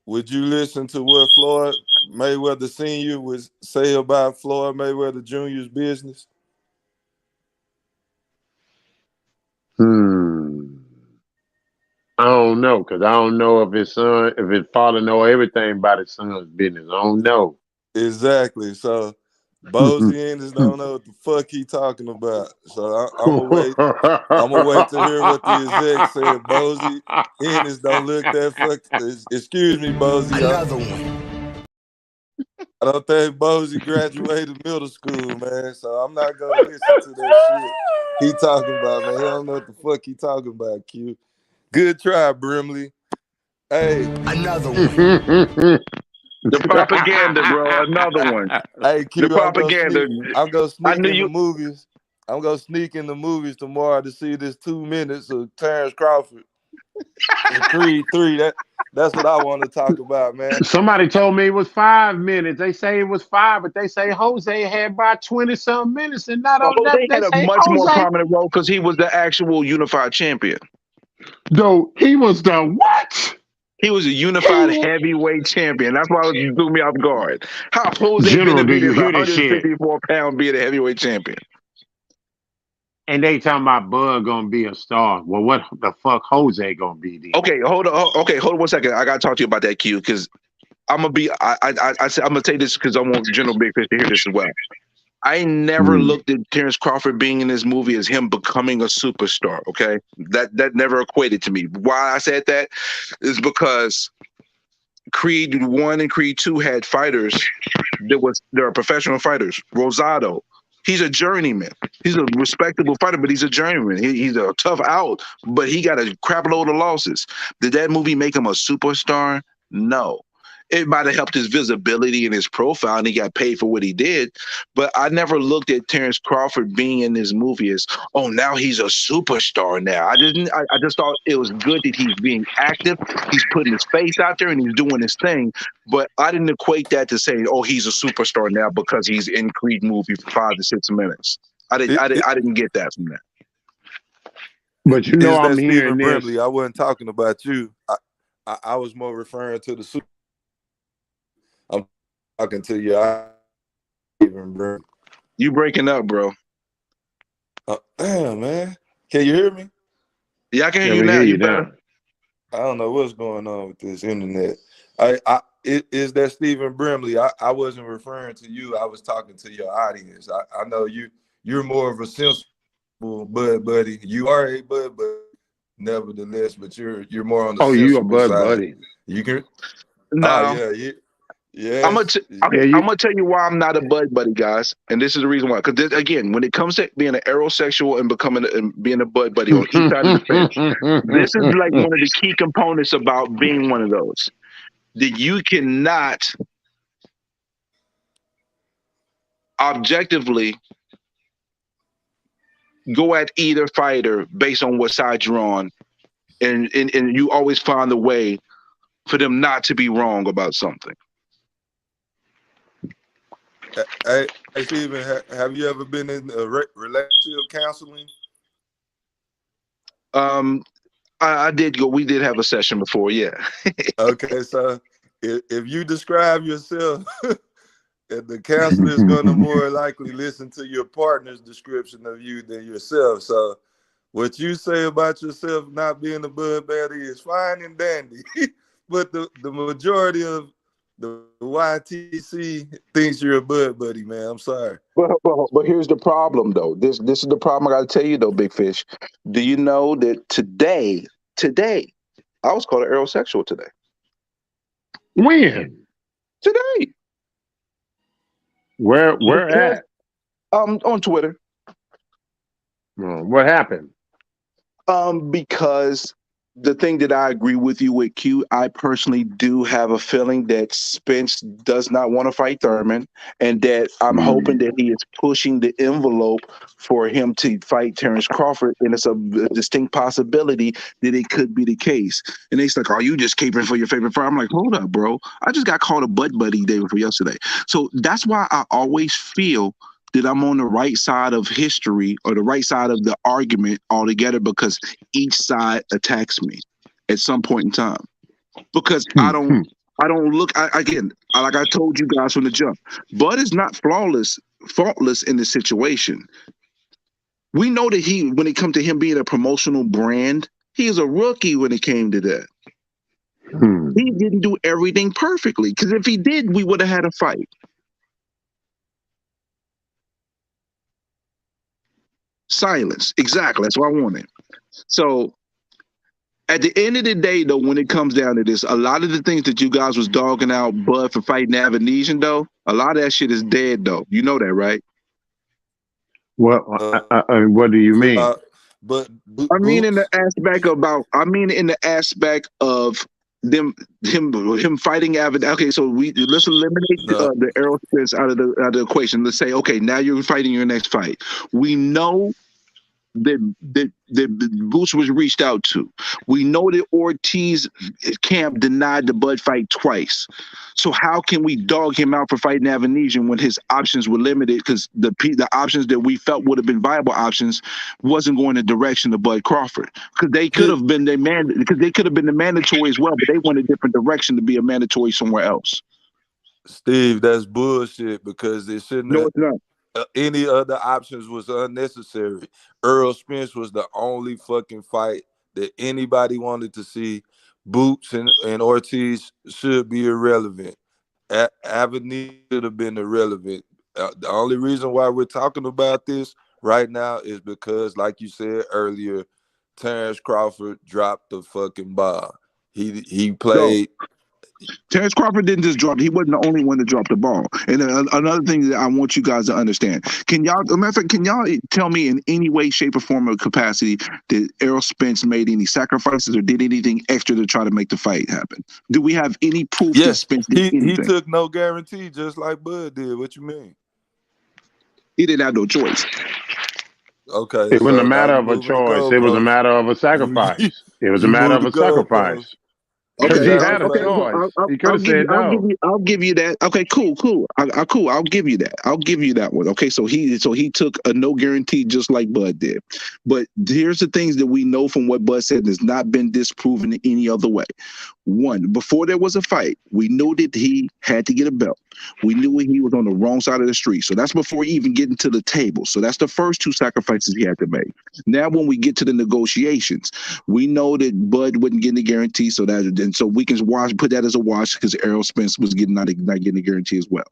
would you listen to what Floyd Mayweather Sr. would say about Floyd Mayweather Jr.'s business? Hmm. I don't know because I don't know if his son, if his father know everything about his son's business. I don't know. Exactly. So Bozy Ennis don't know what the fuck he talking about. So I'm gonna wait. I'm gonna wait to hear what the exec said. Bozy Ennis don't look that fuck. Excuse me, Bozy. Another one. I don't think Bozy graduated middle school, man. So I'm not gonna listen to that shit he talking about, man. He don't know what the fuck he talking about. Q. Good try, Brimley. Hey, Another one. The propaganda, bro. Another one. hey, The Q. I'm gonna propaganda. sneak. I'm gonna I sneak knew in the you. movies. I'm gonna sneak in the movies tomorrow to see this 2 minutes of Terrence Crawford and Creed 3. That's what I want to talk about, man. Somebody told me it was 5 minutes. They say it was five, but they say Jose had about 20 some minutes, and not But only that, Jose they had a say much more Jose, prominent role because he was the actual unified champion. though he was the what? He was a He unified was heavyweight champion. That's why it threw me off guard. How Jose General. Do you Benavidez, hear this shit? 154 pound, being a heavyweight champion? And they talking about Bud gonna be a star. Well, what the fuck Jose gonna be then? Okay, hold on. Okay, hold on 1 second. I gotta talk to you about that, Q, because I'm gonna be. I'm gonna say this because I want General Big Fish to hear this as well. I never Hmm. looked at Terrence Crawford being in this movie as him becoming a superstar. Okay, that never equated to me. Why I said that is because Creed 1 and Creed 2 had fighters there are professional fighters. Rosado, he's a journeyman. He's a respectable fighter, but he's a journeyman. He's a tough out, but he got a crap load of losses. Did that movie make him a superstar? No. It might have helped his visibility and his profile, and he got paid for what he did. But I never looked at Terrence Crawford being in this movie as, oh, now he's a superstar. Now I didn't. I just thought it was good that he's being active. He's putting his face out there and he's doing his thing. But I didn't equate that to saying, oh, he's a superstar now because he's in Creed movie for 5 to 6 minutes. I didn't get that from that. But Is I'm that hearing Stephen this. Brimley? I wasn't talking about you. I was more referring to the super. I'm talking to you, Stephen Brimley. You breaking up, bro? Damn, man. Can you hear me? Yeah, I can hear Yeah, you we now. hear You you better. now. I don't know what's going on with this internet. Is that Stephen Brimley? I wasn't referring to you. I was talking to your audience. I know you're more of a sensible bud buddy. You are a bud buddy, nevertheless, but you're more on the Oh, you a sensible bud side. buddy. You can. Oh No. yeah, yes. Okay, Yeah, I'm you. gonna tell you why I'm not a bud buddy, guys, and this is the reason why. Because again, when it comes to being an aerosexual and becoming and being a bud buddy on each side of the fence, this is like one of the key components about being one of those that you cannot objectively go at either fighter based on what side you're on, and you always find a way for them not to be wrong about something. Hey Stephen, have you ever been in a relationship counseling? Um, I did go. We did have a session before, yeah. Okay, so if you describe yourself, the counselor is going to more likely listen to your partner's description of you than yourself. So what you say about yourself not being a bud baddie is fine and dandy, but the majority of the YTC thinks you're a bud buddy, man. I'm sorry. But here's the problem, though. This is the problem I got to tell you, though, Big Fish. Do you know that today, I was called an aerosexual today. When? Today, Where because at? on Twitter, What happened? because the thing that I agree with you with Q, I personally do have a feeling that Spence does not want to fight Thurman, and that I'm hoping Mm. that he is pushing the envelope for him to fight Terrence Crawford, and it's a distinct possibility that it could be the case. And he's like, "Are you just capering for your favorite fight?" I'm like, "Hold up, bro! I just got called a butt buddy day before yesterday." So that's why I always feel that I'm on the right side of history or the right side of the argument altogether, because each side attacks me at some point in time. Because Hmm, hmm. I don't look. Again, like I told you guys from the jump, Bud is not faultless in this situation. We know that when it comes to him being a promotional brand, he is a rookie when it came to that. Hmm. He didn't do everything perfectly, because if he did, we would have had a fight. Silence. Exactly. That's what I wanted. So at the end of the day, though, when it comes down to this, a lot of the things that you guys was dogging out Bud for fighting Avanesian, though, a lot of that shit is dead, though. You know that, right? Uh, What do you mean? uh, but I mean, in the Boots, aspect about, I mean, in the aspect of them, him fighting Avan. Okay, so let's eliminate no, the aerospace out of the equation. Let's say, okay, now you're fighting your next fight. We know that Boots was reached out to. We know that Ortiz camp denied the Bud fight twice. So how can we dog him out for fighting Avanesian when his options were limited? Because the options that we felt would have been viable options wasn't going in the direction of Bud Crawford. Because they could have been because they could have been the mandatory as well, but they went a different direction to be a mandatory somewhere else. Steve, that's bullshit because it shouldn't No, have. it's not. Any other options was unnecessary. Earl Spence was the only fucking fight that anybody wanted to see. Boots and Ortiz should be irrelevant. Avenue should have been irrelevant. The only reason why we're talking about this right now is because, like you said earlier, Terrence Crawford dropped the fucking ball. He No. played. Terrence Crawford didn't just drop. He wasn't the only one to drop the ball. And another thing that I want you guys to understand: can y'all, matter of fact, can y'all tell me in any way, shape, or form or capacity that Errol Spence made any sacrifices or did anything extra to try to make the fight happen? Do we have any proof that Yes, Spence did he anything? took no guarantee, just like Bud did. What you mean? He didn't have no choice. Okay, It wasn't a so now matter you of a moving the choice. It was a goalposts. matter of a You sacrifice. It was a you matter moved of the a goalposts. sacrifice. You Because Okay, he had a okay. sacrificed. So choice. He could have said I'll no. give you that. Okay, cool, cool. Cool. I'll give you that. I'll give you that one. Okay, so he took a no guarantee just like Bud did. But here's the things that we know from what Bud said has not been disproven any other way. One, before there was a fight, we knew that he had to get a belt. We knew he was on the wrong side of the street. So that's before even getting to the table. So that's the first two sacrifices he had to make. Now, when we get to the negotiations, we know that Bud wouldn't get the guarantee, so that and so we can put that as a wash because Errol Spence was not getting a guarantee as well.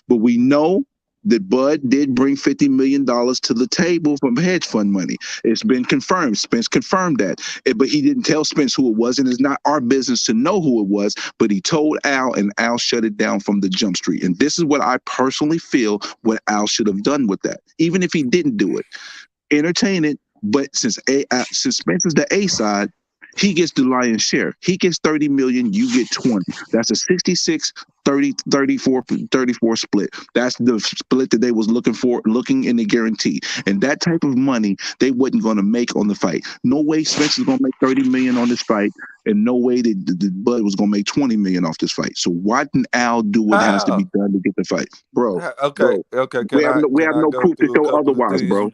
But we know that Bud did bring $50 million to the table from hedge fund money. It's been confirmed. Spence confirmed that, but he didn't tell Spence who it was, and it's not our business to know who it was. But he told Al, and Al shut it down from the jump street. And this is what I personally feel what Al should have done with that, even if he didn't do it. Entertain it, but since Spencer's the A side, he gets the lion's share. He gets 30 million, you get 20. That's a 66 30 34 split. That's the split that they was looking in the guarantee. And that type of money they wasn't going to make on the fight. No way Spencer's going to make 30 million on this fight, and no way that Bud was going to make 20 million off this fight. So why didn't Al do what has to be How? done to get the fight? Bro, Okay, bro, okay. we Can have I no, we can have I no go proof to through a show couple of otherwise, things bro.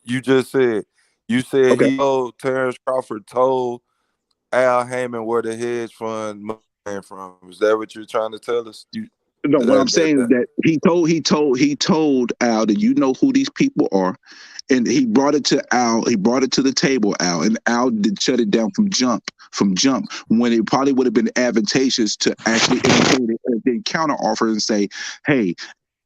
you just said? You said Okay. he told Terrence Crawford told Al Heyman where the hedge fund money came from. Is that what you're trying to tell us? You No, what I'm saying is that that he told Al that you know who these people are, and he brought it to Al. He brought it to the table, Al, and Al did shut it down from jump. From jump, when it probably would have been advantageous to actually entertain it and then counter offer and say, "Hey,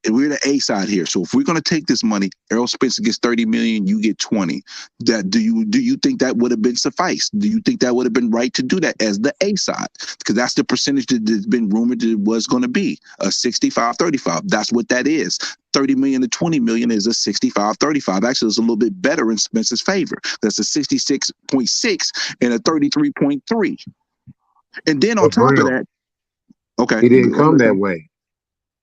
we're the A side here. So if we're going to take this money, Errol Spencer gets 30 million, you get 20. That do you think that would have been suffice? Do you think that would have been right to do that as the A side? Because that's the percentage that has been rumored that it was going to be a 65-35. That's what that is. 30 million to 20 million is a 65-35. Actually, it's a little bit better in Spencer's favor. That's a 66.6 and a 33.3. And then on But top of Brim, that, okay, he didn't come that listen. way.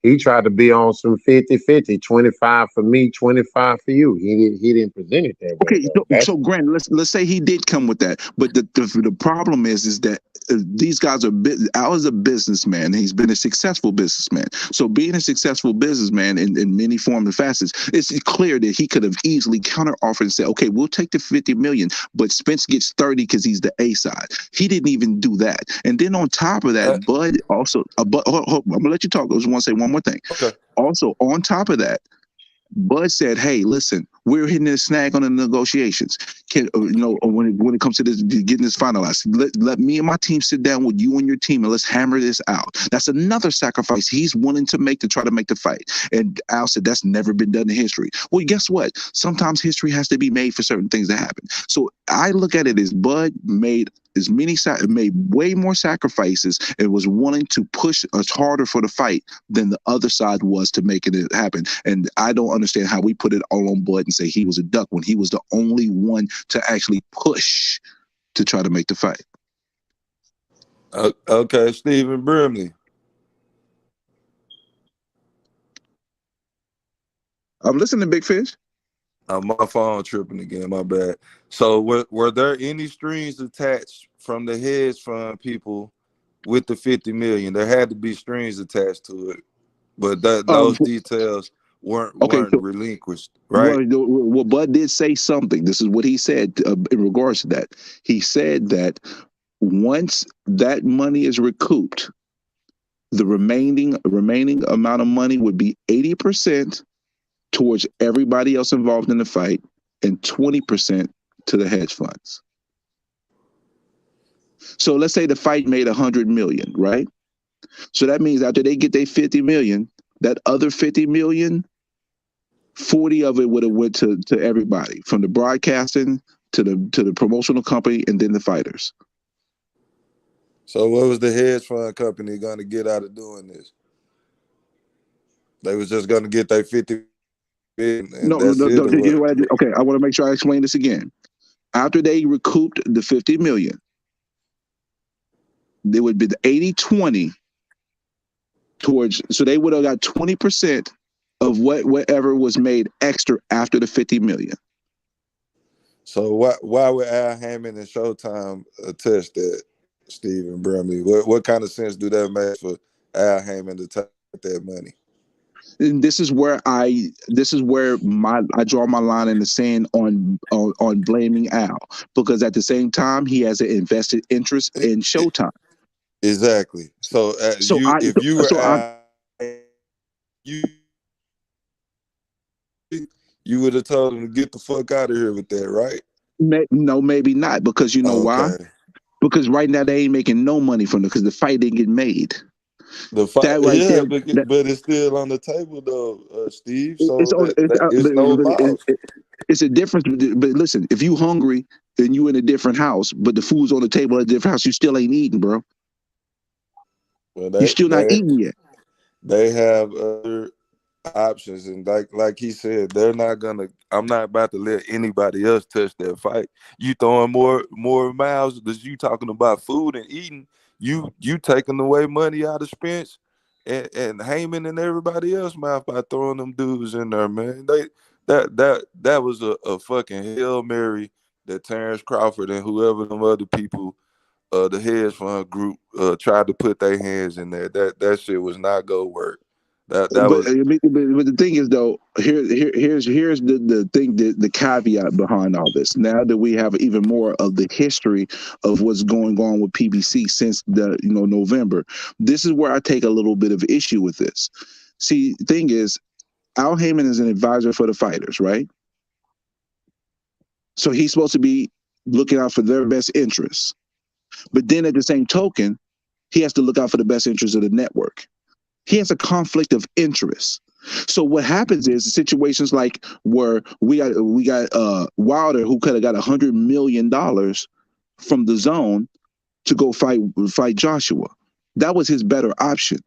He tried to be on some 50-50, 25 for me, 25 for you. He didn't present it that way Okay, though. so Grant, let's say he did come with that, but the problem is that these guys are Al is a businessman. He's been a successful businessman. So being a successful businessman in many forms and facets, it's clear that he could have easily counter offered and said, okay, we'll take the 50 million, but Spence gets 30 because he's the A side. He didn't even do that. And then on top of uh, that, Bud also, I'm gonna let you talk. I just want to say one more thing. okay. Also, on top of that, Bud said, "Hey, listen, we're hitting a snag on the negotiations. When it comes to this getting this finalized, let me and my team sit down with you and your team and let's hammer this out." That's another sacrifice he's willing to make to try to make the fight. And Al said that's never been done in history. Well, guess what? Sometimes history has to be made for certain things to happen. So I look at it as Bud made way more sacrifices and was willing to push us harder for the fight than the other side was to make it happen. And I don't understand how we put it all on Bud and say he was a duck when he was the only one to actually push to try to make the fight. Okay, Stephen Brimley. I'm listening, Big Fish. My phone tripping again. My bad. So were there any strings attached from the hedge fund people with the 50 million? There had to be strings attached to it, but Um, those details weren't okay, weren't so relinquished, right? Bud did say something. This is what he said in regards to that. He said that once that money is recouped, the remaining amount of money would be 80% towards everybody else involved in the fight and 20% to the hedge funds. So let's say the fight made 100 million, right? So that means after they get their 50 million, that other 50 million, 40 of it would have went to everybody from the broadcasting to the promotional company and then the fighters. So what was the hedge fund company gonna get out of doing this? They was just gonna get their 50 million and No, that's no, it, no, or what? okay, I want to make sure I explain this again. After they recouped the 50 million, there would be the 80-20 towards, so they would have got 20% of whatever was made extra after the 50 million. So why would Al Hammond and Showtime attest that, Stephen Brumley? What kind of sense do that make for Al Hammond to take that money? And this is where I draw my line in the sand on blaming Al, because at the same time he has an invested interest E- in e- Showtime. Exactly. So So I if you were so I Al, you you would have told him to get the fuck out of here with that, right? no, maybe not, because you know why? Okay. Because right now they ain't making no money from it because the fight didn't get made. The fight, That right there, yeah, but it's still on the table though, Steve. it's So on. that it's no loss. It's a difference. But listen, if you hungry and you in a different house, but the food's on the table at a different house, you still ain't eating, bro. Well, You still not eating yet. they have other options, and like he said, they're not gonna. I'm not about to let anybody else touch that fight. You throwing more miles? That you talking about food and eating? You taking away money out of Spence and Heyman and everybody else mouth by throwing them dudes in there, man. That was a fucking Hail Mary that Terrence Crawford and whoever them other people, the hedge fund group, tried to put their hands in there. That shit was not gonna work. That But, was I mean, but the thing is though, here's the thing, the caveat behind all this. Now that we have even more of the history of what's going on with PBC since the November, this is where I take a little bit of issue with this. See, the thing is, Al Heyman is an advisor for the fighters, right? So he's supposed to be looking out for their best interests. But then at the same token, he has to look out for the best interests of the network. He has a conflict of interest. So what happens is situations like where we got Wilder, who could have got $100 million from the zone to go fight Joshua. That was his better option.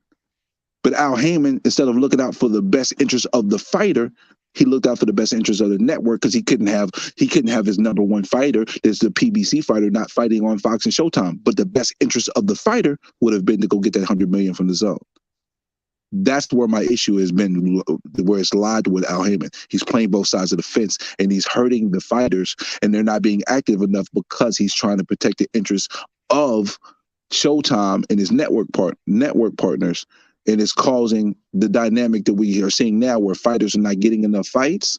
But Al Heyman, instead of looking out for the best interest of the fighter, he looked out for the best interest of the network, because he couldn't have his number one fighter, there's the PBC fighter, not fighting on Fox and Showtime. But the best interest of the fighter would have been to go get that $100 million from the zone. That's where my issue has been, where it's lied with Al Heyman. He's playing both sides of the fence, and he's hurting the fighters, and they're not being active enough because he's trying to protect the interests of Showtime and his network partners, and it's causing the dynamic that we are seeing now, where fighters are not getting enough fights,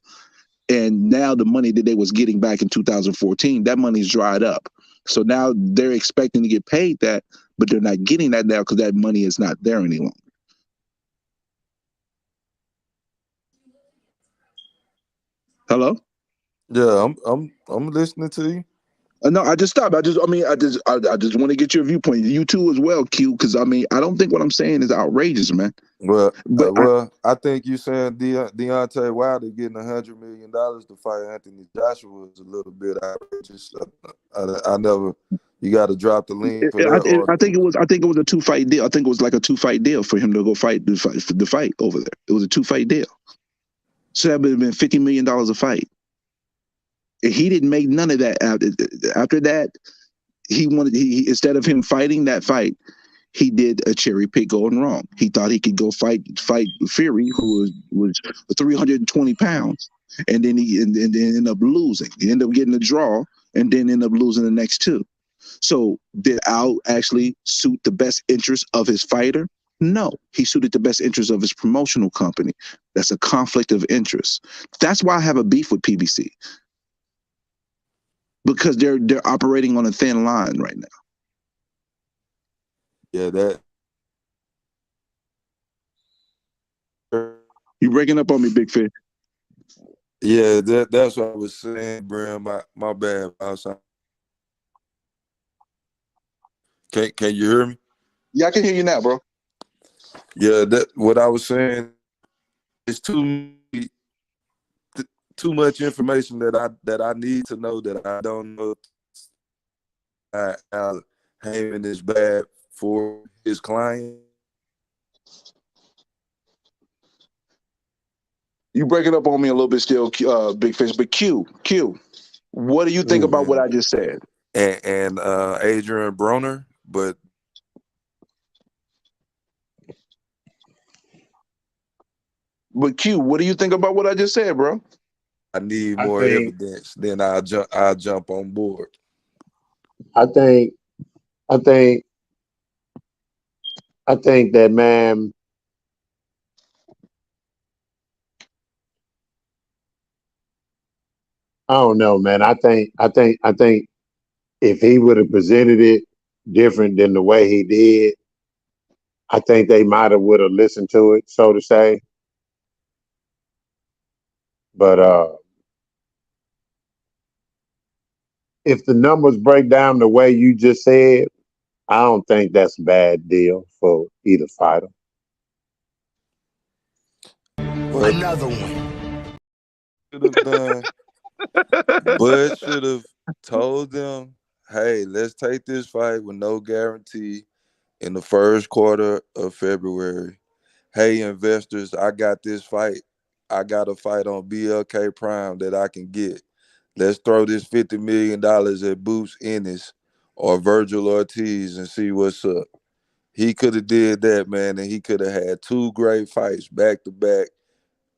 and now the money that they was getting back in 2014, that money's dried up. So now they're expecting to get paid that, but they're not getting that now because that money is not there any longer. Hello? yeah. I'm listening to you. No, I just stopped. I just want to get your viewpoint. You too as well, Q. Because I don't think what I'm saying is outrageous, man. But I think you saying Deontay Wilder getting $100 million to fight Anthony Joshua is a little bit outrageous. I never. You got to drop the link for that I think article. it was a 2 fight deal. I think it was like a 2 fight deal for him to go fight the fight over there. It was a 2 fight deal. So that would have been $50 million a fight. And he didn't make none of that after that. He instead of him fighting that fight, he did a cherry pick going wrong. He thought he could go fight Fury, who was 320 pounds, and then ended up losing. He ended up getting a draw, and then ended up losing the next two. So did Al actually suit the best interest of his fighter? No, he suited the best interest of his promotional company. That's a conflict of interest. That's why I have a beef with PBC, because they're operating on a thin line right now. Yeah, that. You breaking up on me, Big Fish. Yeah, that's what I was saying, Bram. My bad. Can you hear me? Yeah, I can hear you now, bro. Yeah, that what I was saying is too much information that I need to know that I don't know. Heyman is bad for his client. You break it up on me a little bit still, Big Fish. But Q, what do you think about what Mhm. I just said? And Adrian Broner, but But Q, what do you think about what I just said, bro? I need I more think, evidence. Then I'll jump on board. I think, I think, I think that man. I don't know, man. I think if he would have presented it different than the way he did, I think they might have would have listened to it, so to say. But if the numbers break down the way you just said, I don't think that's a bad deal for either fighter. But Another one. should have done. Bud should have told them, "Hey, let's take this fight with no guarantee in the first quarter of February. Hey, investors, I got this fight. I got a fight on BLK Prime that I can get. Let's throw this $50 million at Bozy Ennis or Virgil Ortiz and see what's up." He could have did that, man, and he could have had two great fights back to back,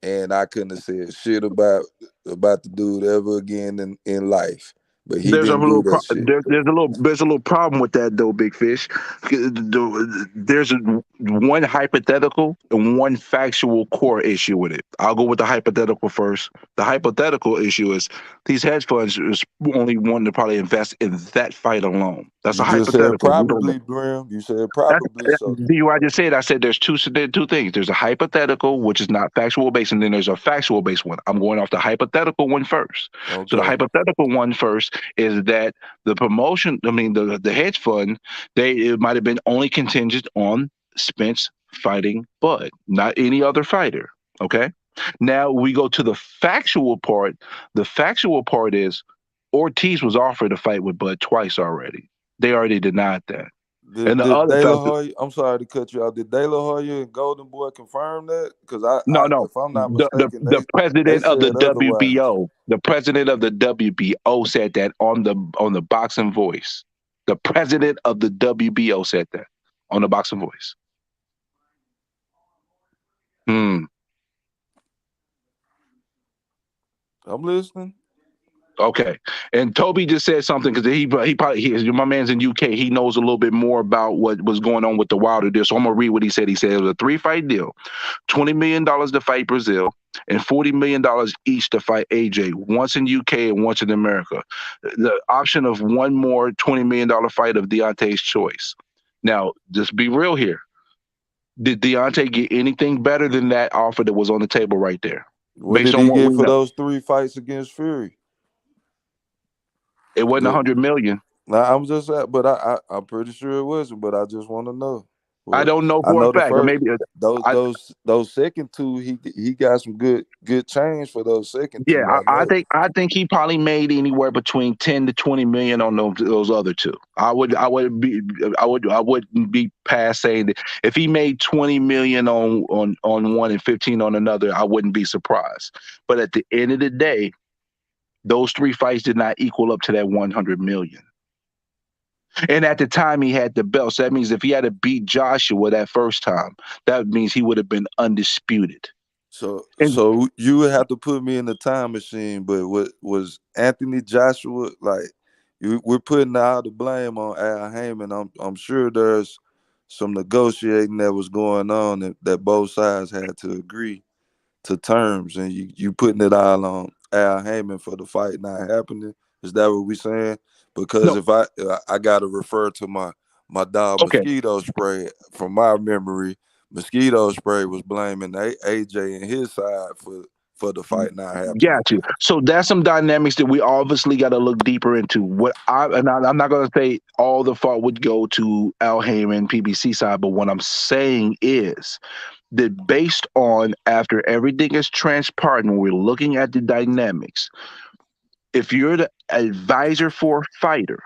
and I couldn't have said shit about the dude ever again in life. But he There's a didn't do little that shit. there's a little problem with that though, Big Fish. There's one hypothetical and one factual core issue with it. I'll go with the hypothetical first. The hypothetical issue is these hedge funds is only wanting to probably invest in that fight alone. That's a You just said hypothetical. We don't know. probably, Brim. You said That's, probably so. see what I just said? I said there are two things. There's a hypothetical, which is not factual based, and then there's a factual based one. I'm going off the hypothetical one first. So the Okay. hypothetical one first is that the promotion, I mean the hedge fund, it might have been only contingent on Spence fighting Bud, not any other fighter. Okay. Now we go to the factual part. The factual part is Ortiz was offered a fight with Bud twice already. They already denied that. And Did, the did other De La fact, Hoya? I'm sorry to cut you out. Did De La Hoya and Golden Boy confirm that? Because no, no, if I'm not the mistaken, the they president of the said otherwise. WBO, the president of the WBO said that on the Boxing Voice. The president of the WBO said that on the Boxing Voice. Hmm. I'm listening. Okay. And Toby just said something because my man's in UK. He knows a little bit more about what was going on with the Wilder deal. So I'm gonna read what he said. He said it was a 3 fight deal. $20 million to fight Brazil, and $40 million each to fight AJ, once in UK and once in America. The option of one more $20 million fight of Deontay's choice. Now, just be real here. Did Deontay get anything better than that offer that was on the table right there? What Based did on he what get we for know, those three fights against Fury? it wasn't The, 100 million. now I'm just at, but I'm pretty sure it wasn't. But I just want to know. I Well, don't know I for a know the fact, or first maybe those I, those those second two he got some good change for those second yeah, two. I know. I think he probably made anywhere between 10 to 20 million on those other two. I wouldn't be past saying that if he made 20 million on one and 15 on another, I wouldn't be surprised. But at the end of the day, those 3 fights did not equal up to that 100 million. And at the time, he had the belt. So that means if he had to beat Joshua that first time, that means he would have been undisputed. And So you would have to put me in the time machine. But what was Anthony Joshua like? We're putting all the blame on Al Heyman. I'm sure there's some negotiating that was going on that both sides had to agree to terms, and you putting it all on Al Heyman for the fight not happening. Is that what we saying? Because no, if I got to refer to my dog okay. mosquito spray from my memory. Mosquito spray was blaming AJ and his side for the fight not happening. Got you. So that's some dynamics that we obviously got to look deeper into. I'm not going to say all the fault would go to Al Heyman PBC side, but what I'm saying is that based on after everything is transpired and we're looking at the dynamics, if you're the advisor for a fighter,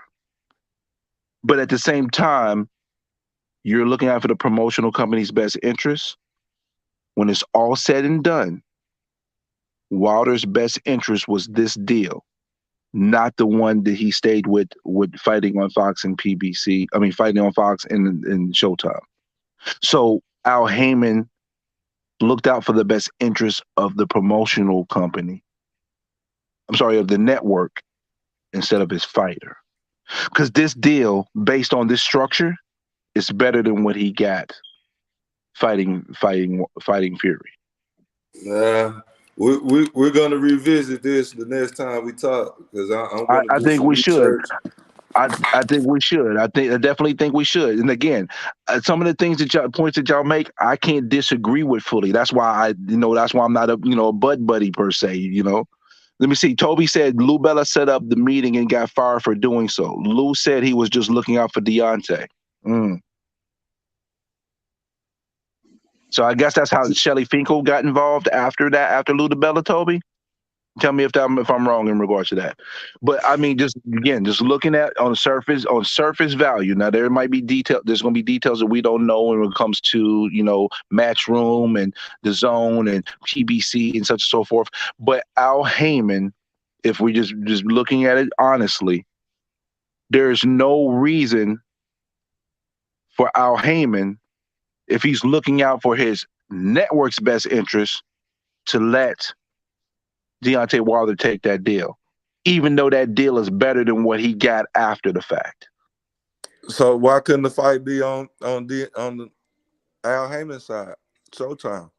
But at the same time, you're looking out for the promotional company's best interest. When it's all said and done, Wilder's best interest was this deal, not the one that he stayed with fighting on Fox and PBC. I mean, fighting on Fox and Showtime. So Al Heyman looked out for the best interest of the promotional company. I'm sorry, of the network instead of his fighter. Because this deal, based on this structure, is better than what he got fighting Fury. Nah, we're gonna revisit this the next time we talk because I'm I, gonna I do think some we should. research. I think we should. I definitely think we should. And again, some of the things that y'all points that y'all make, I can't disagree with fully. That's why that's why I'm not a bud buddy per se. Let me see. Toby said Lou Bella set up the meeting and got fired for doing so. Lou said he was just looking out for Deontay. Mm. So I guess that's how Shelly Finkel got involved after that, after Lou DiBella, Toby. Tell me if I'm wrong in regards to that. But I mean, just again, just looking at on surface value. Now there might be detail. There's going to be details that we don't know when it comes to match room and the zone and PBC and such and so forth. But Al Heyman, if we just looking at it honestly, there's no reason for Al Heyman, if he's looking out for his network's best interest, to let Deontay Wilder take that deal, even though that deal is better than what he got after the fact. So why couldn't the fight be on the Al Heyman side, Showtime?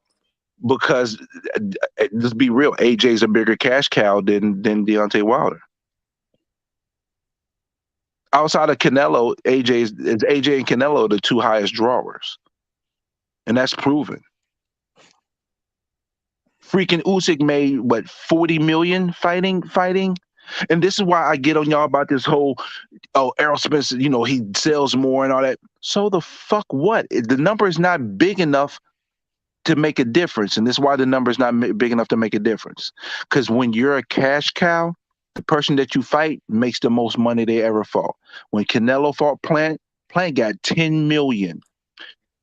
Because let's be real, AJ's a bigger cash cow than Deontay Wilder. Outside of Canelo, AJ and Canelo the two highest drawers, and that's proven. Freaking Usyk made what 40 million fighting, and this is why I get on y'all about this whole Errol Spence. He sells more and all that. So the fuck what? The number is not big enough to make a difference, and this is why the number is not big enough to make a difference. Because when you're a cash cow, the person that you fight makes the most money they ever fought. When Canelo fought Plant got 10 million.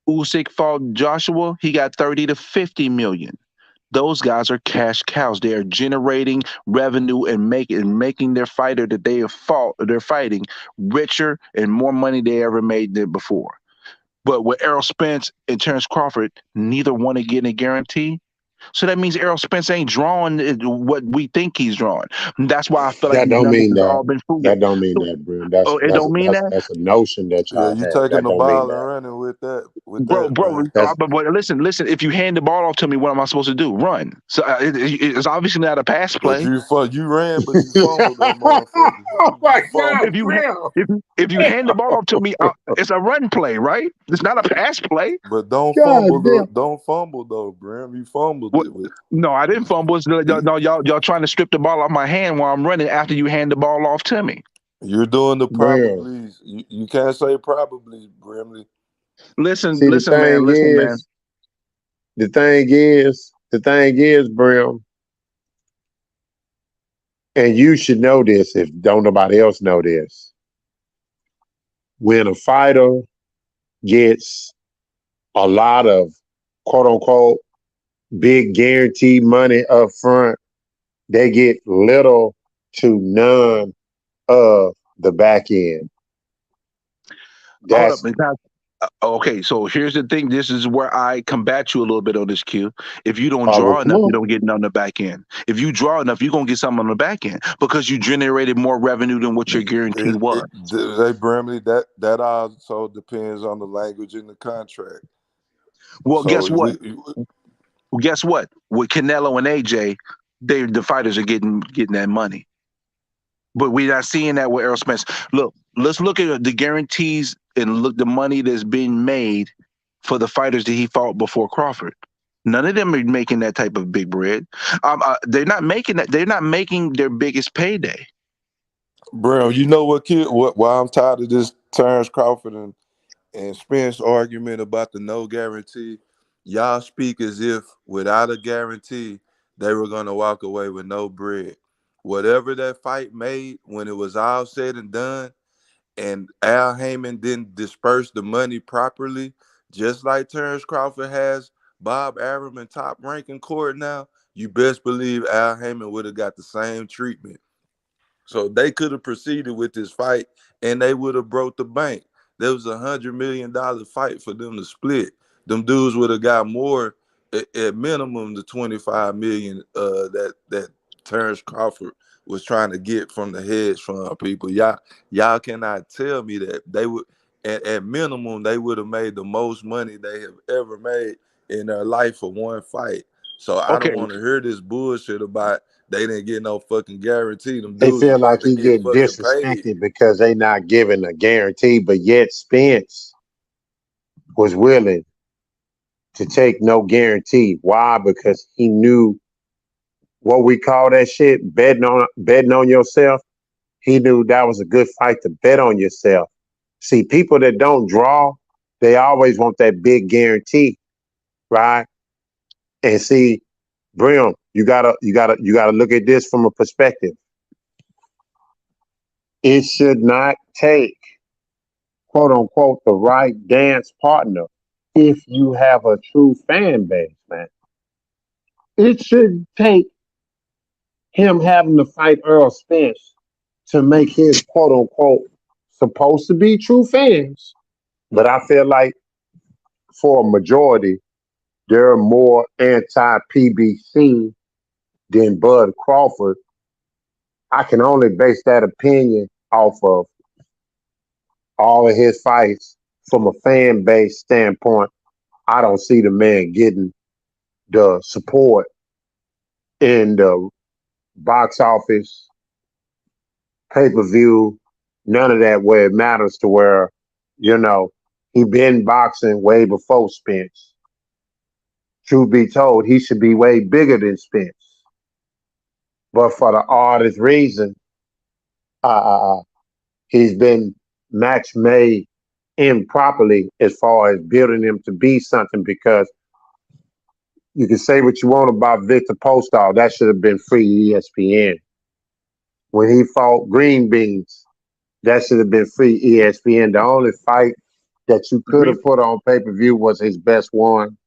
Usyk fought Joshua, he got 30 to 50 million. Those guys are cash cows. They are generating revenue and making their fighter that they're fighting richer and more money they ever made than before. But with Errol Spence and Terrence Crawford, neither one are getting a guarantee. So that means Errol Spence ain't drawing what we think he's drawing. And that's why I feel like That these don't numbers mean have that. all been proven. That don't mean that, bro. That's Oh, it that's don't mean that's that, that's a notion that Yeah, y'all you have. taking That the don't mean ball and that. running with bro. that, man. That's But listen. If you hand the ball off to me, what am I supposed to do? Run. So it's obviously not a pass But play. you ran, but you fumbled that motherfucker. oh my You God, fumbled. If you bro. if you hand the ball off to me, it's a run play, right? It's not a pass play. But don't fumble God though. damn. Don't fumble though, Brim. You fumbled What? it with. No, I didn't fumble. No, y'all trying to strip the ball off my hand while I'm running after you hand the ball off to me. You're doing the Bro. probablys. You can't say probably, Brimley. Listen, See listen, man, listen, man. the thing is, Brim, and you should know this if don't nobody else know this. When a fighter gets a lot of quote unquote big guaranteed money up front, they get little to none of the back end. Hold up. That's Okay, so here's the thing. This is where I combat you a little bit on this, Q. If you don't well, draw come enough, you on. don't get none on the back end. If you draw enough, you're gonna get something on the back end because you generated more revenue than what your guarantee was. They Brimley, that also depends on the language in the contract. Well, So guess what? Well, guess what? With Canelo and AJ, the fighters are getting that money. But we're not seeing that with Errol Spence. Look, let's look at the guarantees and look the money that's being made for the fighters that he fought before Crawford. None of them are making that type of big bread. They're not making that. They're not making their biggest payday. Brim, you know what, kid? Why I'm tired of this Terrence Crawford and Spence argument about the no guarantee. Y'all speak as if without a guarantee they were gonna walk away with no bread. Whatever that fight made, when it was all said and done, and Al Heyman didn't disperse the money properly, just like Terrence Crawford has Bob Arum in top rank in court now, you best believe Al Heyman would have got the same treatment. So they could have proceeded with this fight and they would have broke the bank. There was $100 million fight for them to split. Them dudes would have got more at minimum the 25 million that Terrence Crawford was trying to get from the hedge fund people. Y'all cannot tell me that they would at minimum they would have made the most money they have ever made in their life for one fight. So I Okay, don't want to hear this bullshit about they didn't get no fucking guarantee. Them They dudes feel about like to he get get fucking paid. disrespected because they not giving a guarantee, but yet Spence was willing to take no guarantee. Why? Because he knew what we call that shit, betting on yourself. He knew that was a good fight to bet on yourself. See, people that don't draw, they always want that big guarantee, right? And see, Brim, you gotta look at this from a perspective. It should not take quote unquote the right dance partner if you have a true fan base, man. It should take him having to fight Earl Spence to make his quote unquote supposed to be true fans. But I feel like for a majority, they're more anti PBC than Bud Crawford. I can only base that opinion off of all of his fights from a fan base standpoint. I don't see the man getting the support in the box office, pay per view, none of that where it matters to where, you know, he been boxing way before Spence. Truth be told, he should be way bigger than Spence. But for the oddest reason, he's been match made improperly as far as building him to be something because you can say what you want about Victor Postol. That should have been free ESPN. When he fought Green Beans, that should have been free ESPN. The only fight that you could green. have put on pay per view was his best one,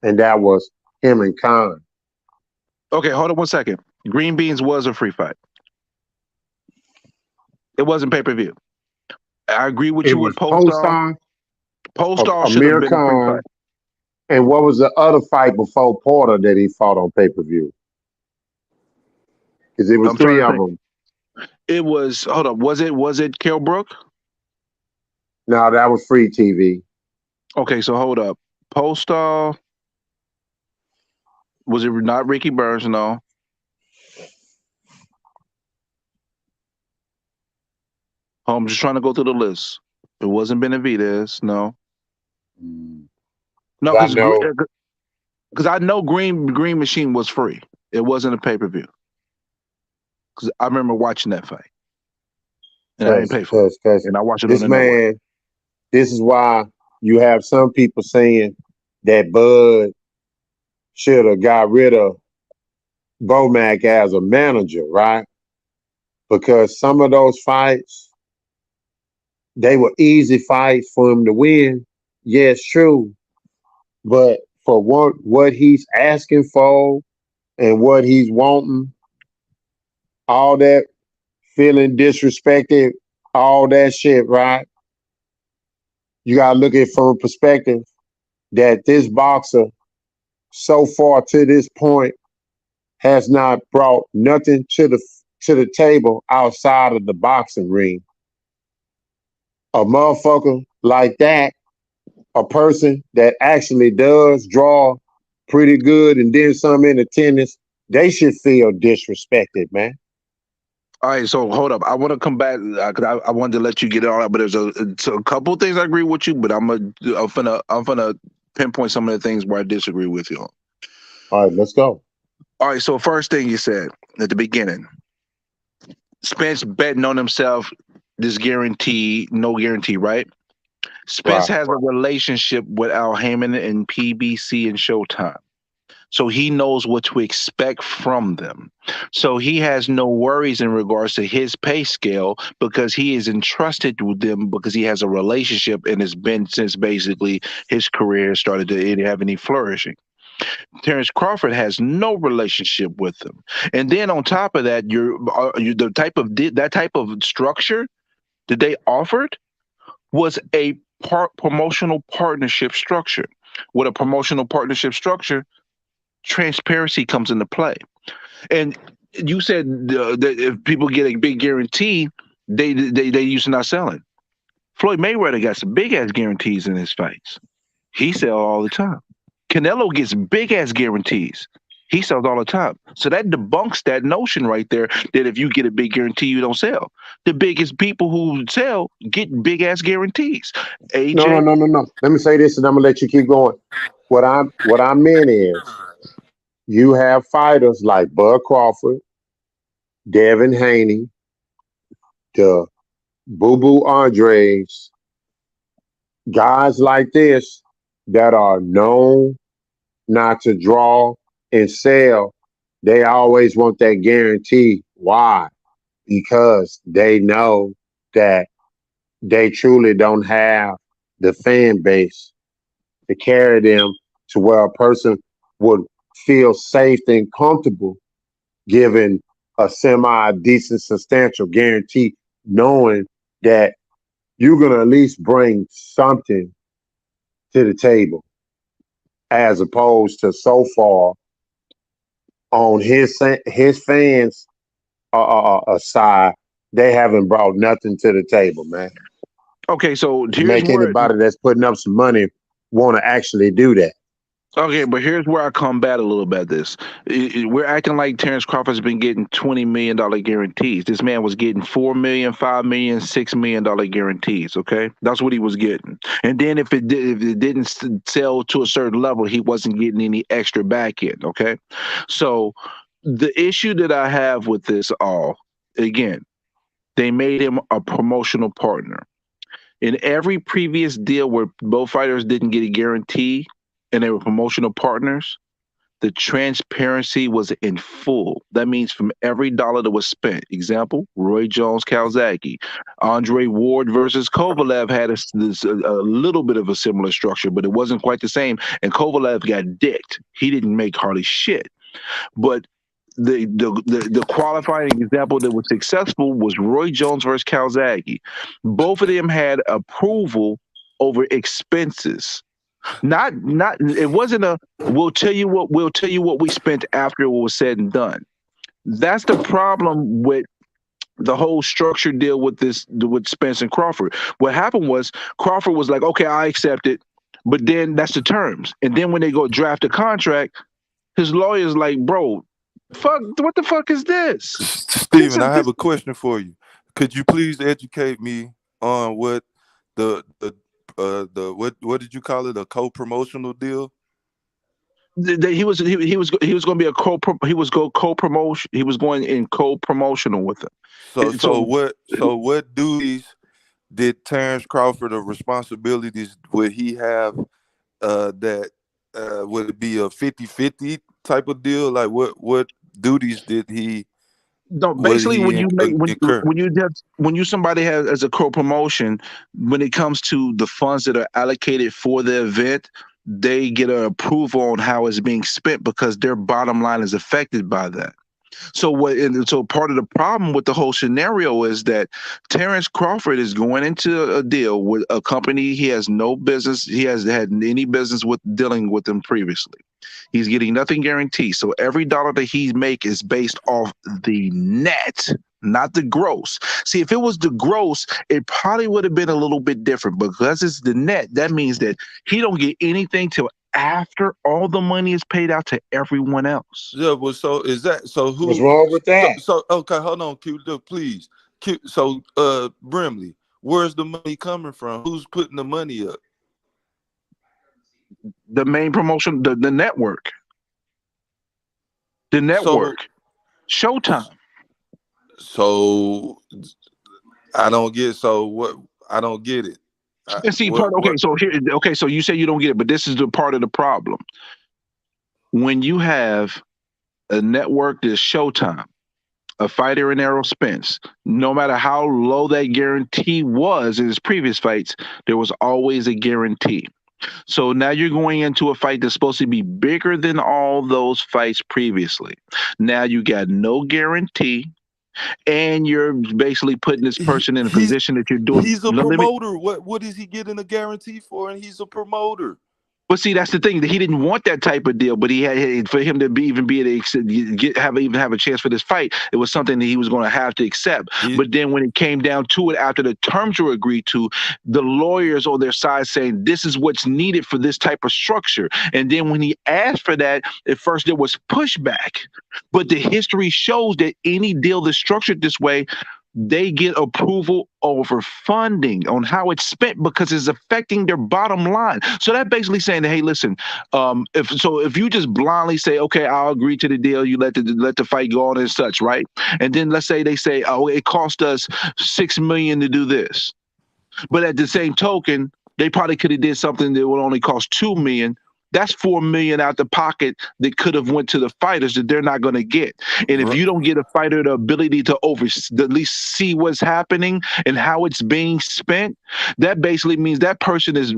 and that was him and Khan. Okay, hold on 1 second. Green Beans was a free fight. It wasn't pay per view. I agree with It you with was Postal. Poston, Postal should have Amir been a free fight. Khan, and what was the other fight before Porter that he fought on pay per view? Because it was I'm trying three to of think. them. It was hold up. Was it Kell Brook? Now that was free TV. Okay, so hold up. Postal was it not Ricky Burns? No. I'm just trying to go through the list. It wasn't Benavidez. No. No, I know. because I know Green Machine was free. It wasn't a pay per view. Because I remember watching that fight and I didn't Cause, pay for cause, it, cause and I watched it on this the network. man, this is why you have some people saying that Bud should have got rid of Bomac as a manager, right? Because some of those fights, they were easy fights for him to win. Yes, true. But for what he's asking for and what he's wanting, all that feeling disrespected, all that shit, right? You gotta look at it from a perspective that this boxer so far to this point has not brought nothing to the table outside of the boxing ring. A motherfucker like that, a person that actually does draw pretty good and then some in attendance, they should feel disrespected, man. All right, so hold up. I want to come back because I wanted to let you get it all out, but there's a couple things I agree with you, but I'm gonna pinpoint some of the things where I disagree with you. All right, let's go. All right, so first thing you said at the beginning, Spence betting on himself. This guarantee, no guarantee, right? Spence Right. has a relationship with Al Heyman and PBC and Showtime. So he knows what to expect from them. So he has no worries in regards to his pay scale because he is entrusted with them because he has a relationship and it's been since basically his career started to have any flourishing. Terrence Crawford has no relationship with them. And then on top of that, you the type of that type of structure that they offered was a promotional partnership structure. With a promotional partnership structure, transparency comes into play. And you said that if people get a big guarantee, they used to not selling. Floyd Mayweather got some big ass guarantees in his fights. He sell all the time. Canelo gets big ass guarantees. He sells all the time. So that debunks that notion right there that if you get a big guarantee, you don't sell. The biggest people who sell get big ass guarantees. No, no, AJ, no, no, no. Let me say this, and I'm gonna let you keep going. What I meant is, you have fighters like Bud Crawford, Devin Haney, the Boo Boo Andres, guys like this that are known not to draw and sell. They always want that guarantee. Why? Because they know that they truly don't have the fan base to carry them to where a person would feel safe and comfortable giving a semi decent substantial guarantee, knowing that you're going to at least bring something to the table, as opposed to so far on his fans side, they haven't brought nothing to the table, man, okay, so to here's make where anybody that's putting up some money want to actually do that. okay, but here's where I combat a little bit this. We're acting like Terrence Crawford's been getting $20 million guarantees. This man was getting 4 million, 5 million, $6 million guarantees. Okay, that's what he was getting. And then if it didn't sell to a certain level, he wasn't getting any extra back end. Okay, so the issue that I have with this all again, they made him a promotional partner. In every previous deal where both fighters didn't get a guarantee and they were promotional partners, the transparency was in full. That means from every dollar that was spent. Example: Roy Jones, Calzaghe, Andre Ward versus Kovalev had a little bit of a similar structure, but it wasn't quite the same. And Kovalev got dicked. He didn't make hardly shit. But the qualifying example that was successful was Roy Jones versus Calzaghe. Both of them had approval over expenses. Not it wasn't a we'll tell you what we spent after it was said and done. That's the problem with the whole structure deal with this with Spence and Crawford. What happened was Crawford was like, okay, I accept it, but then that's the terms. And then when they go draft a contract, his lawyer's like, bro, fuck, what the fuck is this? This Steven, is I have this. a question for you. Could you please educate me on what the what did you call it? A co-promotional deal? He was going to be a he was go co promotion he was going in co promotional with them. So so So what so what duties did Terrence Crawford or responsibilities would he have that would it be a 50-50 type of deal? Like what duties did he no, would basically he when you make incur? when you somebody has as a co promotion, when it comes to the funds that are allocated for the event, they get an approval on how it's being spent because their bottom line is affected by that. So part of the problem with the whole scenario is that Terrence Crawford is going into a deal with a company he has no business, he has had any business with dealing with them previously. He's getting nothing guaranteed. So every dollar that he make is based off the net, not the gross. See, if it was the gross, it probably would have been a little bit different. Because it's the net, that means that he don't get anything till after all the money is paid out to everyone else. Yeah, well, so is that so? What's Who? wrong with So, that? so okay, hold on, Q, look, please. Q, so, Brimley, where's the money coming from? Who's putting the money up? The main promotion, the network, the So, network, Showtime. so I don't get. So what? I don't get it. And see, What? okay, What? so here, okay, so you say you don't get it, but this is the part of the problem. when you have a network that's Showtime, a fighter in Errol Spence, no matter how low that guarantee was in his previous fights, there was always a guarantee. So now you're going into a fight that's supposed to be bigger than all those fights previously. Now you got no guarantee, and you're basically putting this He, person in a he's position that you're doing. he's a Let me promoter. What is he getting a guarantee for? And he's a promoter. But see, that's the thing. He didn't want that type of deal, but he had for him to even be able to even have a chance for this fight. It was something that he was going to have to accept. He, But then when it came down to it, after the terms were agreed to, the lawyers on their side saying this is what's needed for this type of structure. And then when he asked for that, at first there was pushback. But the history shows that any deal that's structured this way, they get approval over funding on how it's spent because it's affecting their bottom line. So that basically saying that, hey, listen, if you just blindly say, okay, I'll agree to the deal, you let the fight go on and such, right? And then let's say they say, oh, it cost us $6 million to do this, but at the same token, they probably could have did something that would only cost $2 million. That's $4 million out the pocket that could have went to the fighters that they're not going to get. And if you don't get a fighter the ability to at least see what's happening and how it's being spent, that basically means that person is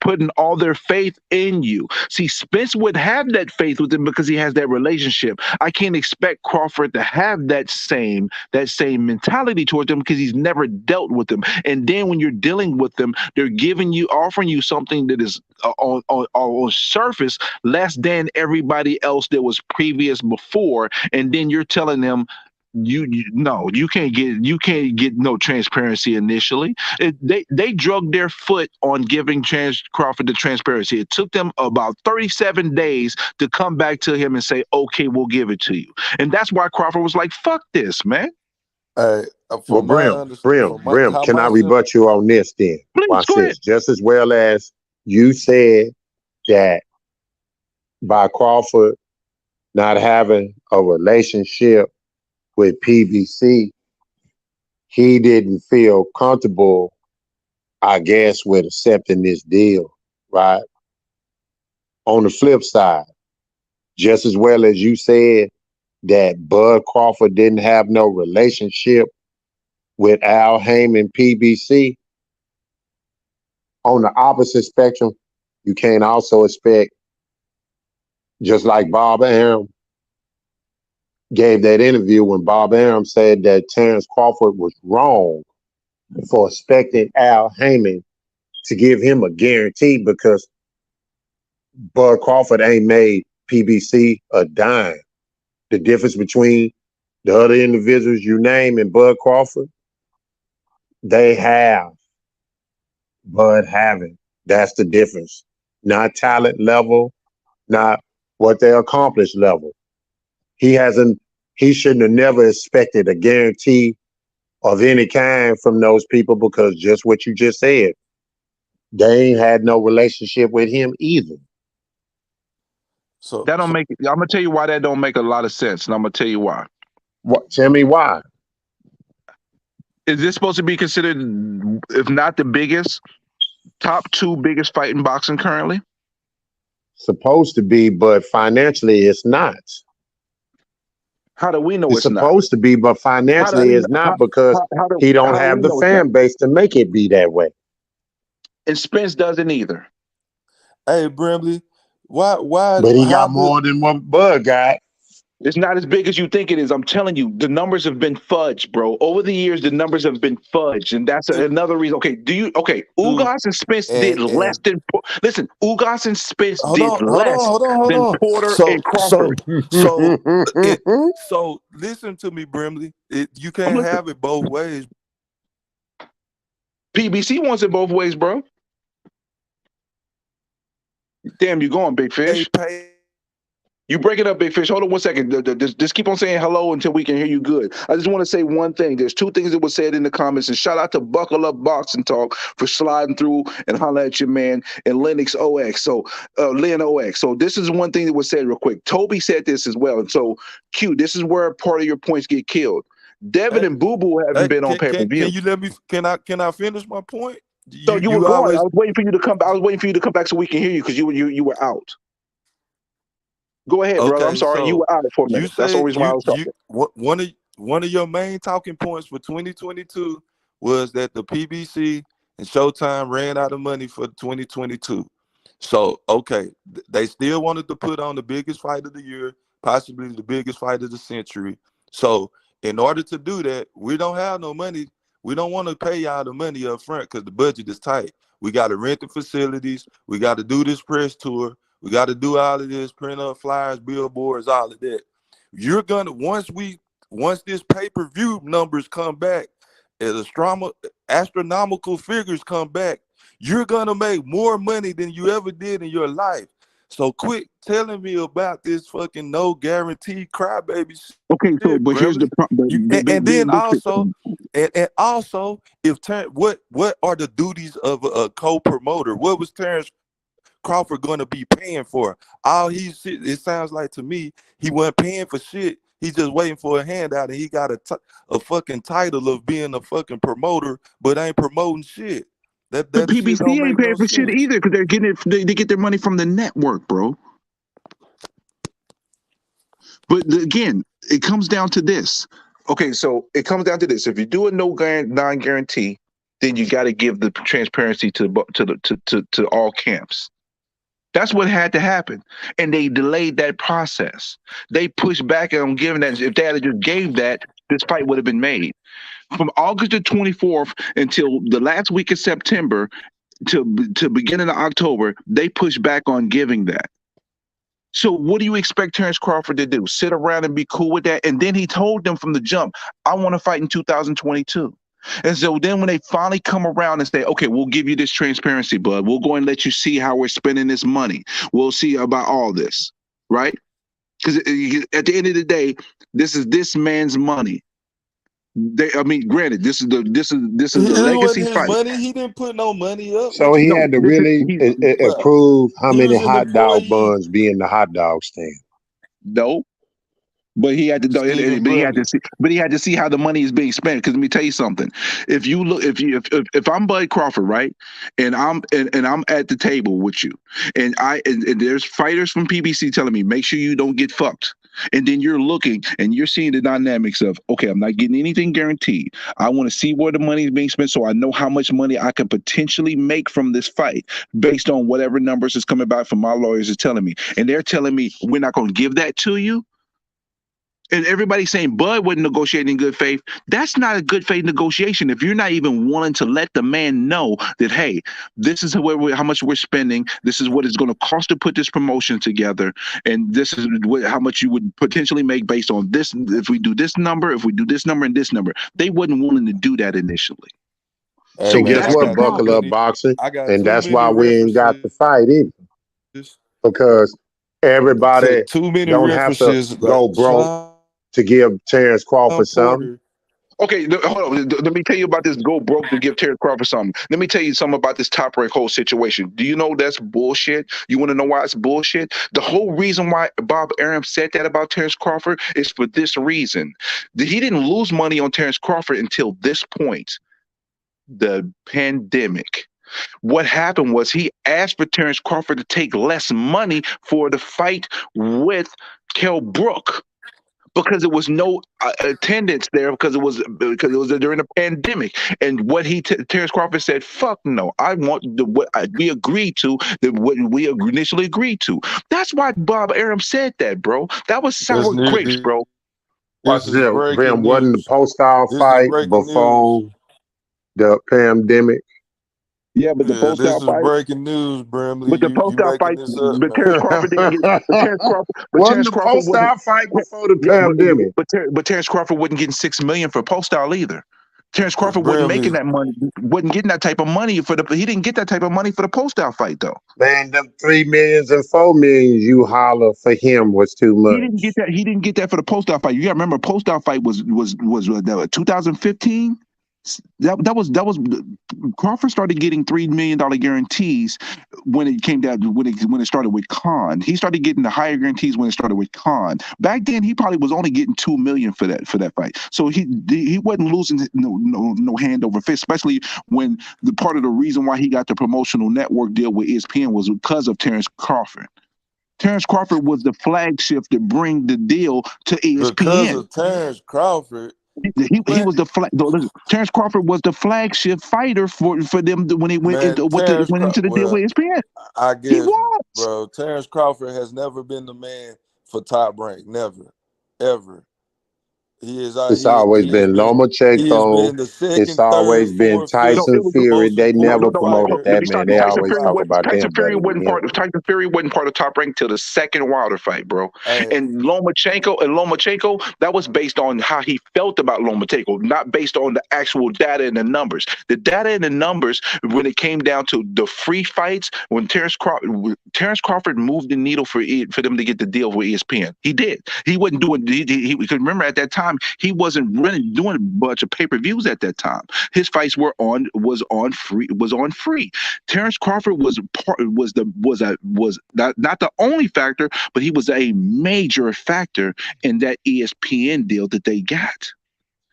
putting all their faith in you. See, Spence would have that faith with him because he has that relationship. I can't expect Crawford to have that same mentality towards them because he's never dealt with them. And then when you're dealing with them, they're offering you something that is on surface less than everybody else that was previous before, and then you're telling them no, you can't get no transparency initially. They drugged their foot on giving Crawford the transparency. It took them about 37 days to come back to him and say, okay, we'll give it to you. And that's why Crawford was like, fuck this, man. uh, Well, from my Brim, how can I myself. rebut you on this then? Please Watch go ahead. this. Just as well as you said that by Crawford not having a relationship with PBC, he didn't feel comfortable, I guess, with accepting this deal, right? On the flip side, just as well as you said that Bud Crawford didn't have no relationship with Al Heyman PBC, on the opposite spectrum, you can't also expect, just like Bob Arum gave that interview when Bob Arum said that Terrence Crawford was wrong for expecting Al Heyman to give him a guarantee because Bud Crawford ain't made PBC a dime. The difference between the other individuals you name and Bud Crawford, they have, Bud haven't. That's the difference. Not talent level, not what they accomplished level. He shouldn't have never expected a guarantee of any kind from those people because just what you just said, they ain't had no relationship with him either. So That don't make. I'm gonna tell you why that don't make a lot of sense, and I'm gonna tell you why. What? Tell me why. Is this supposed to be considered, if not the biggest, top two biggest fight in boxing currently? Supposed to be, but financially it's not. How do we know It's it's not? supposed to be, but How financially do it's not how, because he don't how do have we the know it's not? fan base to make it be that way. And Spence doesn't either. hey Brimley, why But he how got does more than one Bud got. It's not as big as you think it is. I'm telling you, the numbers have been fudged, bro. Over the years, the numbers have been fudged, and that's it another reason. Okay, do Ugas and Spence did less and than. Listen, Ugas and Spence hold did on, hold on, less hold on, hold than on. Porter and So so Crawford. so it so listen to me, Brimley. You I'm can't listening. have it both ways. PBC wants it both ways, bro. Damn, you going, big They fish? pay. You break it up, big fish. Hold on one second. Just keep on saying hello until we can hear you good. I just want to say one thing. There's two things that were said in the comments, and shout out to Buckle Up Boxing Talk for sliding through and holler at your man and Lennox OX. So Lynn OX. So this is one thing that was said real quick. Toby said this as well. And so Q, this is where part of your points get killed. Devin Hey, and Boo Boo haven't hey, been on pay per can view. you let me? Can I finish my point? So you were You going. always I was waiting for you to come. I was waiting for you to come back so we can hear you because you were out. Go ahead, brother. I'm Okay, sorry. You so were out for a you minute. That's the said only reason why I was talking. one of your main talking points for 2022 was that the PBC and Showtime ran out of money for 2022. So okay, they still wanted to put on the biggest fight of the year, possibly the biggest fight of the century. So in order to do that, we don't have no money. We don't want to pay y'all the money up front because the budget is tight. We got to rent the facilities. We got to do this press tour. We got to do all of this, print up flyers, billboards, all of that. You're gonna once this pay-per-view numbers come back, as astronomical figures come back, you're gonna make more money than you ever did in your life. So quit telling me about this fucking no guarantee crybaby Okay, so shit, but here's the Brimley. problem. And then also, if what are the duties of a co-promoter? What was Terrence Crawford going to be paying for? It sounds like to me he wasn't paying for shit. He's just waiting for a handout, and he got a fucking title of being a fucking promoter, but ain't promoting shit. The That shit don't PBC ain't make paying no for shit sense. either because they're getting it. They get their money from the network, bro. But again, it comes down to this. Okay, so it comes down to this. If you do a non guarantee, then you got to give the transparency to all camps. That's what had to happen, and they delayed that process. They pushed back on giving that. If they had just gave that, this fight would have been made. From August the 24th until the last week of September to beginning of October, they pushed back on giving that. So what do you expect Terrence Crawford to do? Sit around and be cool with that? And then he told them from the jump, I want to fight in 2022. And so then when they finally come around and say, okay, we'll give you this transparency, bud. We'll go and let you see how we're spending this money. We'll see about all this, right? Because at the end of the day, this is this man's money. I mean, granted, this is a It wasn't legacy his fight. money. He didn't put no money up. So What he you, No, had to this is really he. bro? approve how He many was an hot dog employee. buns be in the hot dog stand. No, but he had to do Stephen but he had to Brimley. see but he had to see how the money is being spent. Because let me tell you something. If you look if I'm Bud Crawford, right, and I'm at the table with you, and there's fighters from PBC telling me make sure you don't get fucked. And then you're looking and you're seeing the dynamics of, okay, I'm not getting anything guaranteed. I want to see where the money is being spent so I know how much money I can potentially make from this fight based on whatever numbers is coming back from my lawyers is telling me. And they're telling me we're not going to give that to you, and everybody's saying Bud wasn't negotiating in good faith. That's not a good faith negotiation. If you're not even willing to let the man know that, hey, this is how much we're spending. This is what it's going to cost to put this promotion together, and this is how much you would potentially make based on this. If we do this number, if we do this number and this number, they wasn't willing to do that initially. Hey So And man, guess I that's the what? got too Buckle problem. up many. boxing. I got And too that's many why we ain't got references the fight either. Because everybody too many don't have to references like go broke Sean to give Terrence Crawford something. Porter. Okay, hold on. Let me tell you about this go broke to give Terry Crawford something. Let me tell you something about this top rank whole situation. Do you know that's bullshit? You want to know why it's bullshit? The whole reason why Bob Arum said that about Terrence Crawford is for this reason. He didn't lose money on Terrence Crawford until this point, the pandemic. What happened was he asked for Terrence Crawford to take less money for the fight with Kell Brook because there was no attendance there because it was during the pandemic. And what Terrence Crawford said, "Fuck no, I want what we agreed to, what we initially agreed to." That's why Bob Arum said that, bro. That was This sour new grapes, bro. this is Then breaking wasn't the news. post-out This is fight breaking news. before the pandemic? Yeah, but the Yeah, post this out is fight, breaking news, Brimley. but the You post out making fight, this up, but Terrence man. Crawford didn't get. But wasn't Terrence the Crawford wasn't. post-out fight before the Yeah, pandemic? but Terrence Crawford wasn't getting 6 million for post out either. Terrence Crawford wasn't making Brimley, that money. Wasn't getting that type of money for the. He didn't get that type of money for the post out fight though. Man, them 3 millions and 4 millions you holler for him was too He didn't get much. that. He didn't get that for the post out fight. You got to remember, post out fight was 2015. That was Crawford started getting $3 million guarantees when it came down when it started with Khan. He started getting the higher guarantees when it started with Khan. Back then, he probably was only getting 2 million for that fight. So he wasn't losing no hand over fist, especially when the part of the reason why he got the promotional network deal with ESPN was because of Terrence Crawford. Terrence Crawford was the flagship to bring the deal to Because ESPN. of Terrence Crawford. He was the Terrence Crawford was the flagship fighter for them when he went Man, into went into the deal well, with ESPN. I He guess, was. bro, Terrence Crawford has never been the man for Top Rank. Never. Ever. He is It's always been he has Lomachenko. been the It's second, third, always been fourth, fifth No, it Tyson was Fury. most They never important no. promoted fighter Let that me stop man. you. They always talk about Tyson them Fury better than wasn't part him. of Top Rank till the second Wilder fight, bro. Hey, And Lomachenko, that was based on how he felt about Lomachenko, not based on the actual data and the numbers. The data and the numbers, when it came down to the free fights, when Terrence Crawford moved the needle for them to get the deal with ESPN. He did. He wasn't doing. Because remember at that time he wasn't really doing a bunch of pay-per-views at that time. His fights was on free. Terrence Crawford was not the only factor, but he was a major factor in that ESPN deal that they got.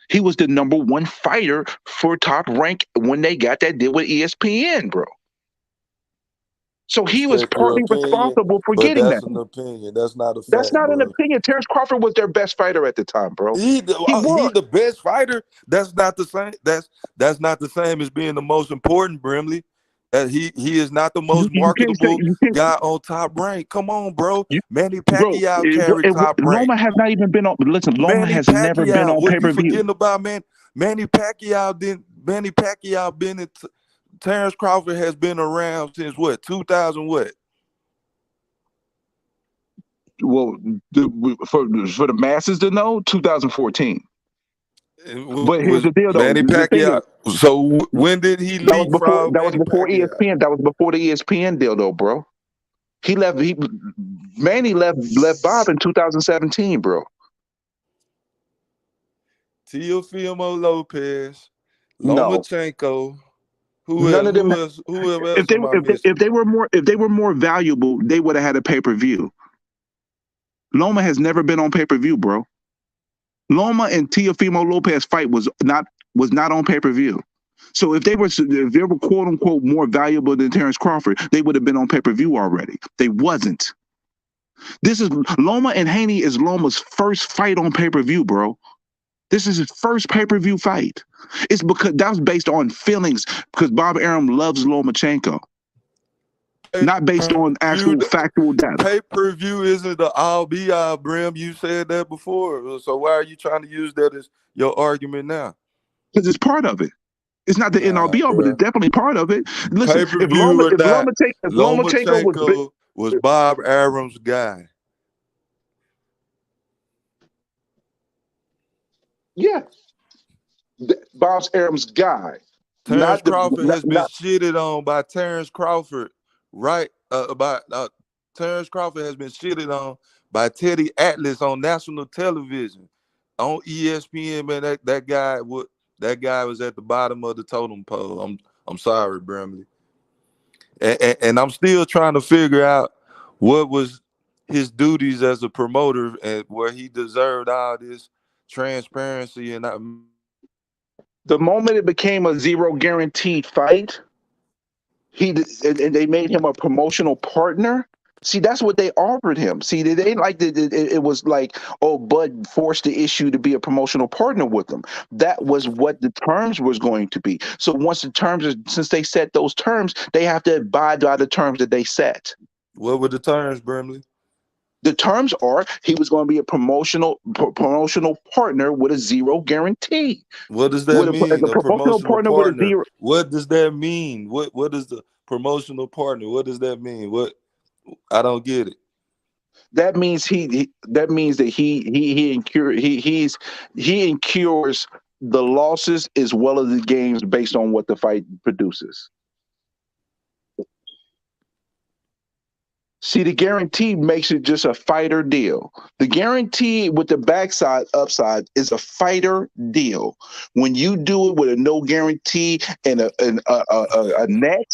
He was the number one fighter for Top Rank when they got that deal with ESPN, bro. So he was respect your partly opinion, responsible for but getting that. that's an opinion. That's not a That's fact, not an bro. opinion. Terrence Crawford was their best fighter at the time, bro. He He was. the best fighter. That's not the same. That's not the same as being the most important, Brimley. That he is not the most You can't say marketable you can't. guy on Top Rank. Come on, bro. You, Manny bro, Pacquiao carried Top Rank. Loma has not even been on. Listen, Loma Manny has never been Pacquiao. on What pay you per view. forgetting about, man? Manny Pacquiao didn't. Manny Pacquiao been in. Terrence Crawford has been around since what? 2000 what? Well, for the masses to know, 2014. But here's Was the deal, though. Manny The thing Pacquiao. is, So when did he leapfrog that was Manny before Pacquiao? ESPN. That was before the ESPN deal, though, bro. He left. Manny left Bob in 2017, bro. Teofimo Lopez, No, Lomachenko. Who none else? of them. Who else am I missing? If they were more valuable, they would have had a pay per view. Loma has never been on pay per view, bro. Loma and Teofimo Lopez fight was not on pay per view. So if they were quote unquote more valuable than Terrence Crawford, they would have been on pay per view already. They wasn't. This is Loma and Haney is Loma's first fight on pay per view, bro. This is his first pay per view fight. It's because that was based on feelings because Bob Arum loves Lomachenko, not based on actual factual data. Pay per view isn't the all be all, Brim. You said that before. So why are you trying to use that as your argument now? Because it's part of it. It's not the end all Nah, be all, but it's bro. definitely part of it. Listen, Pay per view or not, If Lomachenko was big, Lomachenko was Bob Arum's guy. yeah, Bob Arum's guy, Terrence not the Crawford not, has been not shitted on by Terrence Crawford, right? Terrence Crawford has been shitted on by Teddy Atlas on national television, on ESPN. Man, that guy was at the bottom of the totem pole. I'm sorry, Bramley, and I'm still trying to figure out what was his duties as a promoter and where he deserved all this transparency and the moment it became a zero guaranteed fight, and they made him a promotional partner. See, that's what they offered him. See, they didn't like it was like, oh, Bud forced the issue to be a promotional partner with them. That was what the terms was going to be. So since they set those terms, they have to abide by the terms that they set. what were the terms, Bramley? The terms are he was going to be a promotional partner with a zero guarantee. What does that As mean? a A promotional promotional partner with a partner. zero, What does that mean? What is the promotional partner? What does that mean? What I don't get it. that means that means that he incurs the losses as well as the gains based on what the fight produces. See, the guarantee makes it just a fighter deal. The guarantee with the backside upside is a fighter deal. When you do it with a no guarantee and a net,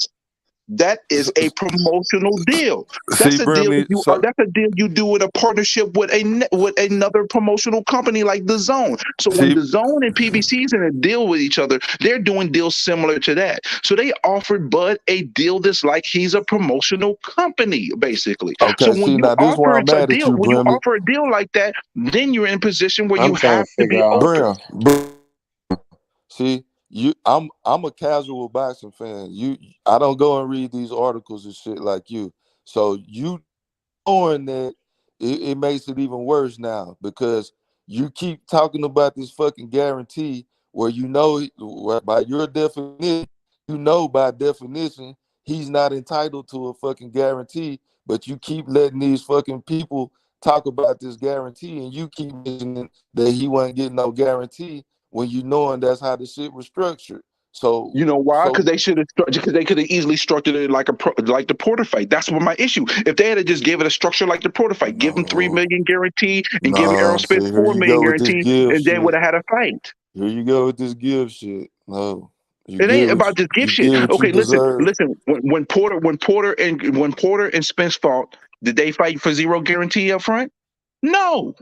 That is a promotional deal. See, That's a deal. Brimley. You So that's a deal you do in a partnership with with another promotional company like the Zone. So when see, the Zone and PBC is in a deal with each other, they're doing deals similar to that. So they offered Bud a deal that's like he's a promotional company, basically. So okay. See, now this is why I'm mad at you, when you Brimley. offer a deal like that, then you're in a position where you I'm trying have to to figure be out. open. Brim. See, I'm a casual boxing fan. I don't go and read these articles and shit like you. So you knowing that it makes it even worse now because you keep talking about this fucking guarantee where by your definition, by definition, he's not entitled to a fucking guarantee, but you keep letting these fucking people talk about this guarantee and you keep mentioning that he wasn't getting no guarantee when you knowing that's how the shit was structured. So You know why? so Because they could have easily structured it like like the Porter fight. That's what my issue. If they had just gave it a structure like the Porter fight, give him no, 3 million guarantee and give Errol no, Spence see, here 4 you million go with this guarantee, give and they would shit. have had a fight. Here you go with this give shit. No, It ain't about just give you shit. give what you Okay, listen, deserve. listen. When Porter and Spence fought, did they fight for zero guarantee up front? No.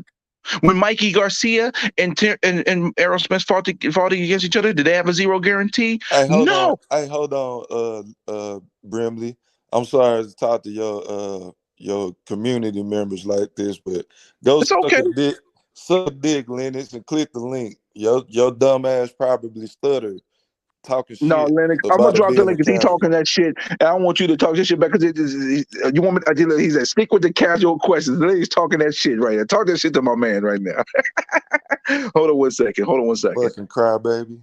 When Mikey Garcia and Errol Spence fought against each other, did they have a zero guarantee? Hey, hold on. No. Hey, hold on, Brimley. I'm sorry to talk to your community members like this, but go It's okay. suck a dick, Lennox, and click the link. Your dumb ass probably stuttered talking No, shit Lennox, I'm gonna about it drop the being link a because he casual. talking that shit, and I don't want you to talk this shit back because you want me. He said, "Stick with the casual questions." He's talking that shit right now. Talk that shit to my man right now. Hold on one second. Hold on one second. Fucking crybaby.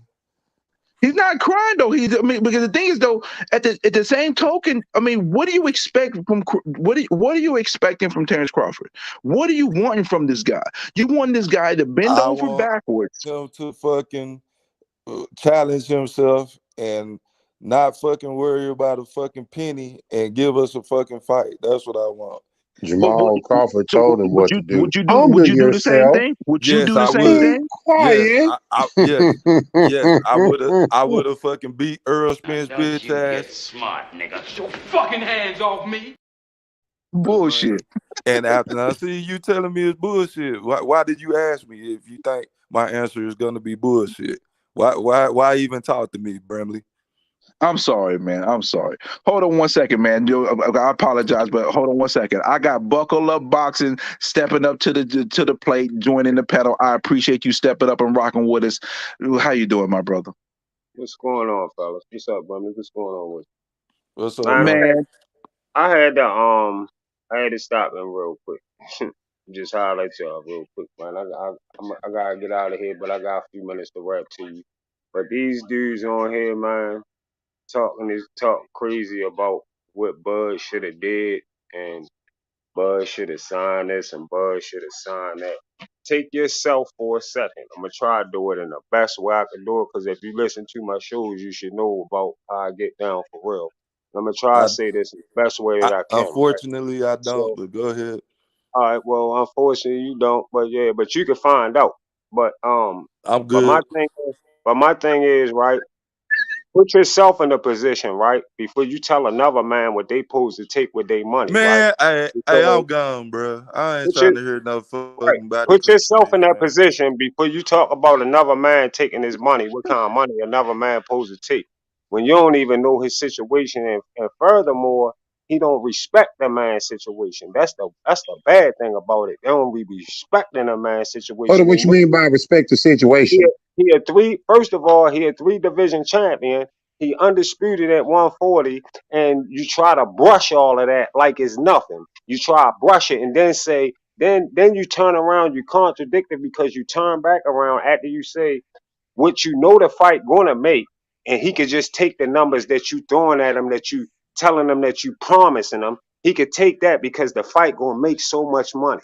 He's not crying though. I mean, because the thing is though, at the same token, I mean, what do you expect from what are you expecting from Terrence Crawford? What are you wanting from this guy? You want this guy to bend I over want backwards. him to fucking challenge himself and not fucking worry about a fucking penny and give us a fucking fight. That's what I want. But Jamal Crawford so told him what to do. would Humble you do the same yourself. thing? Would you Yes, do the I same would. Be thing? Yes, quiet. yes, I would have fucking beat Earl Now Spence don't bitch you get ass. smart, nigga. Get your fucking hands off me. Bullshit. Man. And after I see you telling me it's bullshit, why did you ask me if you think my answer is gonna be bullshit? Why even talk to me, Bramley? I'm sorry, man. I'm sorry. Hold on one second, man. I apologize, but hold on one second. I got Buckle Up Boxing stepping up to the plate, joining the pedal. I appreciate you stepping up and rocking with us. How you doing, my brother? What's going on, fellas? What's up, brother? What's going on with What's you? up, Matter of bro? fact, Man, I had to stop him real quick. Just highlight y'all real quick, man. I gotta get out of here, but I got a few minutes to rap to you. But these dudes on here, man, talk crazy about what Bud should have did, and Bud should have signed this, and Bud should have signed that. Take yourself for a second. I'm gonna try to do it in the best way I can do it, because if you listen to my shows, you should know about how I get down for real. I'm gonna try to I, say this in the best way I that I can, right? unfortunately I don't, So, but go ahead. all right, well, unfortunately you don't, but yeah, but you can find out. But I'm but my good. thing is, right? Put yourself in a position, right, before you tell another man what they supposed to take with their money, right? Man, I'm Because gone, bro. I ain't put your trying to hear no right. fucking body Put yourself crying, in that man. position before you talk about another man taking his money. What kind of money another man supposed to take? When you don't even know his situation, and furthermore, he don't respect the man's situation. That's the bad thing about it. They don't be respecting a man's Hold on, situation. They what you know mean by respect the he situation? he a three. First of all, he a three division champion. He undisputed at 140, and you try to brush all of that like it's nothing. You try to brush it and then say, then you turn around, you contradict it because you turn back around after you say what you know the fight gonna make, and he could just take the numbers that you throwing at him, that you telling him, that you promising him. He could take that because the fight gonna make so much money.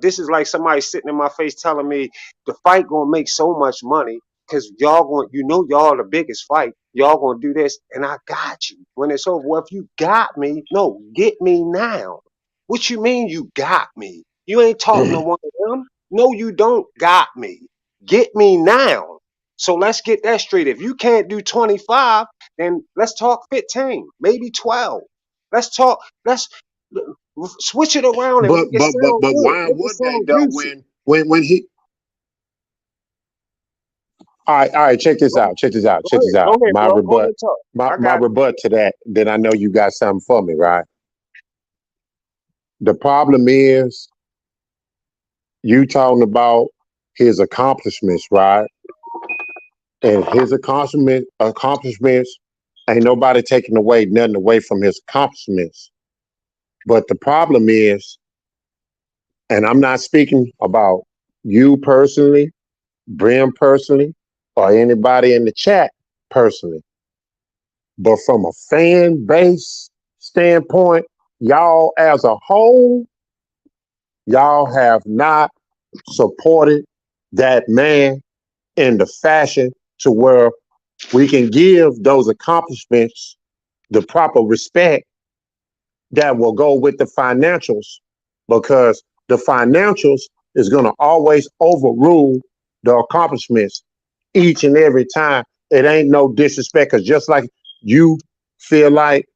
This is like somebody sitting in my face telling me the fight gonna make so much money because y'all going, y'all the biggest fight. Y'all gonna do this, and I got you. When it's over, well, if you got me, no, get me now. What you mean you got me? You ain't talking to one of them. No, you don't got me. Get me now. So let's get that straight. If you can't do 25, then let's talk 15, maybe 12. Let's talk. Let's switch it around and make it sound But good. why Make it would they sound though juicy. when he all right, check this out, check this out, check this Go out. ahead, bro. Go ahead, talk. I My got you. rebut to that, then I know you got something for me, right? The problem is you talking about his accomplishments, right? And his accomplishments ain't nobody taking away nothing away from his accomplishments. But the problem is, and I'm not speaking about you personally, Brim personally, or anybody in the chat personally, but from a fan base standpoint, y'all as a whole, y'all have not supported that man in the fashion to where we can give those accomplishments the proper respect that will go with the financials, because the financials is going to always overrule the accomplishments each and every time. It ain't no disrespect, because just like you feel like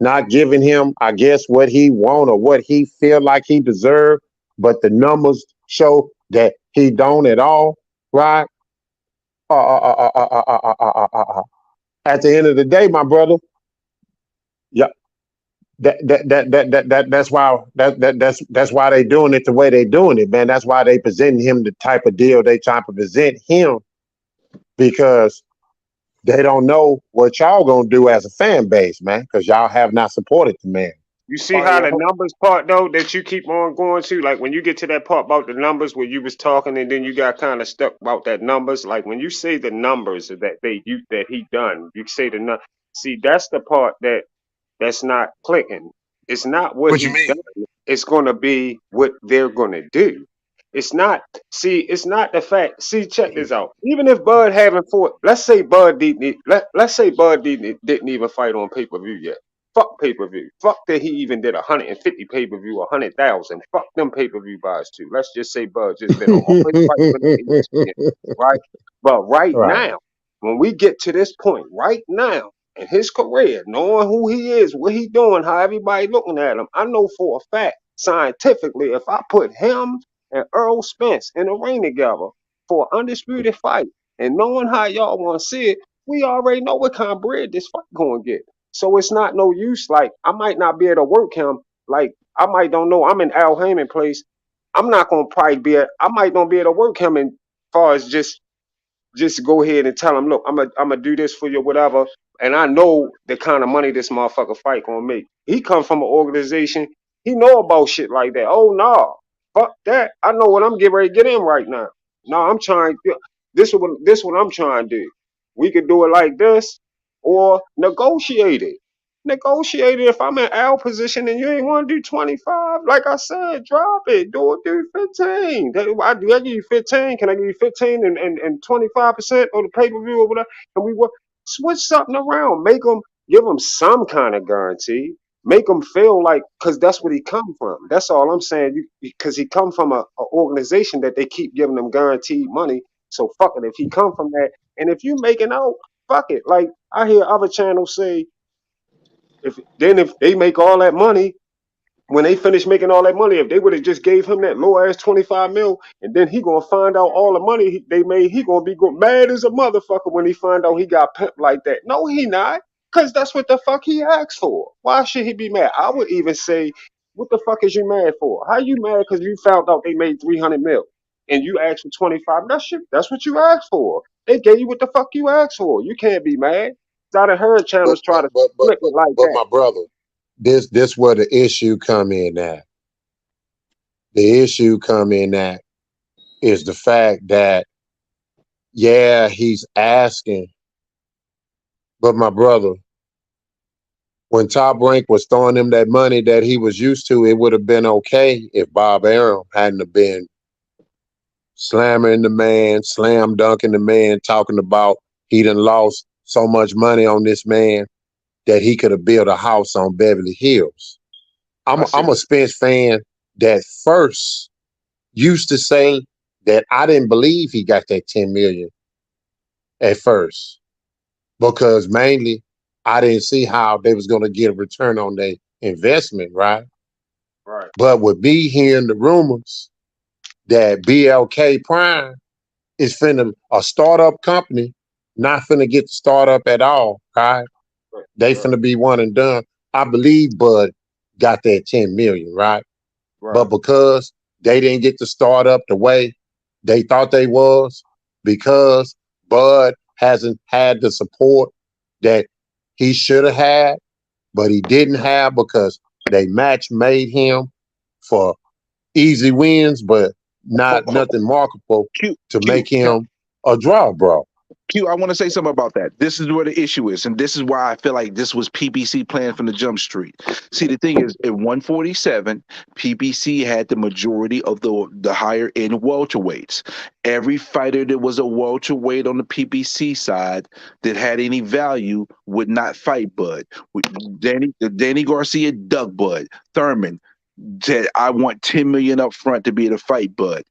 not giving him, I guess, what he want or what he feel like he deserved, but the numbers show that he don't at all, right? At the end of the day, my brother, yeah, that's why that's why they doing it the way they doing it, man. That's why they presenting him the type of deal they trying to present him, because they don't know what y'all gonna do as a fan base, man, because y'all have not supported the man. You see Oh how yeah. the numbers part though that you keep on going to, like when you get to that part about the numbers where you was talking and then you got kind of stuck about that numbers. Like when you say the numbers that that he done, you say the see that's the part that's not clicking. It's not what What you he done. mean? It's gonna be what they're gonna do. It's not. See, it's not the fact. See, check this out. Even if Bud haven't fought, let's say Bud didn't. Let's say Bud didn't even fight on pay per view yet. Fuck pay per view. Fuck that he even did 150 pay per view, 100,000. Fuck them pay per view buys too. Let's just say Bud just did all his fights on ESPN, right? But right Right. now, when we get to this point, right now in his career, knowing who he is, what he doing, how everybody looking at him, I know for a fact, scientifically, if I put him and Earl Spence in a ring together for an undisputed fight, and knowing how y'all want to see it, we already know what kind of bread this fight gonna get. So it's not no use. Like I might not be able to work him. Like I might don't know. I'm in Al Heyman place. I'm not gonna probably be. I might don't be able to work him in far as just go ahead and tell him, look, I'm gonna do this for you, whatever. And I know the kind of money this motherfucker fight gonna make. He come from an organization. He know about shit like that. Oh no, fuck that. I know what I'm getting ready to get in right now. No, I'm trying. This what I'm trying to do. We could do it like this, or negotiate it. Negotiate it. If I'm in our position and you ain't want to do 25, like I said, drop it. Do 15. I give you 15. Can I give you 15 and 25% of the pay per view or whatever? Can we work? Switch something around. Give them some kind of guarantee. Make them feel like, because that's what he come from. That's all I'm saying. Because he come from a organization that they keep giving them guaranteed money. So fuck it. If he come from that, and if you making out, fuck it. Like I hear other channels say, if they make all that money, when they finish making all that money, if they would have just gave him that low ass 25 mil, and then he gonna find out all the money they made, he gonna be mad as a motherfucker when he find out he got pimped like that. No, he not, cause that's what the fuck he asked for. Why should he be mad? I would even say, what the fuck is you mad for? How you mad because you found out they made 300 mil and you asked for 25? That shit, that's what you asked for. They gave you what the fuck you asked for. You can't be mad. I done heard channels try to flip it like But that. my brother, this where the issue come in at. The issue come in at is the fact that, yeah, he's asking, but my brother, when Top Rank was throwing him that money that he was used to, it would have been okay if Bob Arum hadn't have been slamming the man, slam dunking the man, talking about he done lost so much money on this man that he could have built a house on Beverly Hills. I see. I'm a Spence fan that first used to say that I didn't believe he got that 10 million at first, because mainly I didn't see how they was gonna get a return on their investment, right? Right. But with me hearing the rumors that BLK Prime is finna a startup company, not finna get the startup at all, right? Right. They Right. finna be one and done. I believe Bud got that 10 million, right? But Right. because they didn't get to start up the way they thought they was, because Bud hasn't had the support that he should have had, but he didn't have because they match made him for easy wins, but Ho- not ho- nothing marketable Q, to Q, make him a draw, bro. Q, I want to say something about that. This is where the issue is, and this is why I feel like this was PBC plan from the jump street. See, the thing is, at 147, PBC had the majority of the higher end welterweights. Every fighter that was a welterweight on the PBC side that had any value would not fight Bud. Danny Garcia, Doug Bud, Thurman said, "I want 10 million up front to be able to fight Bud."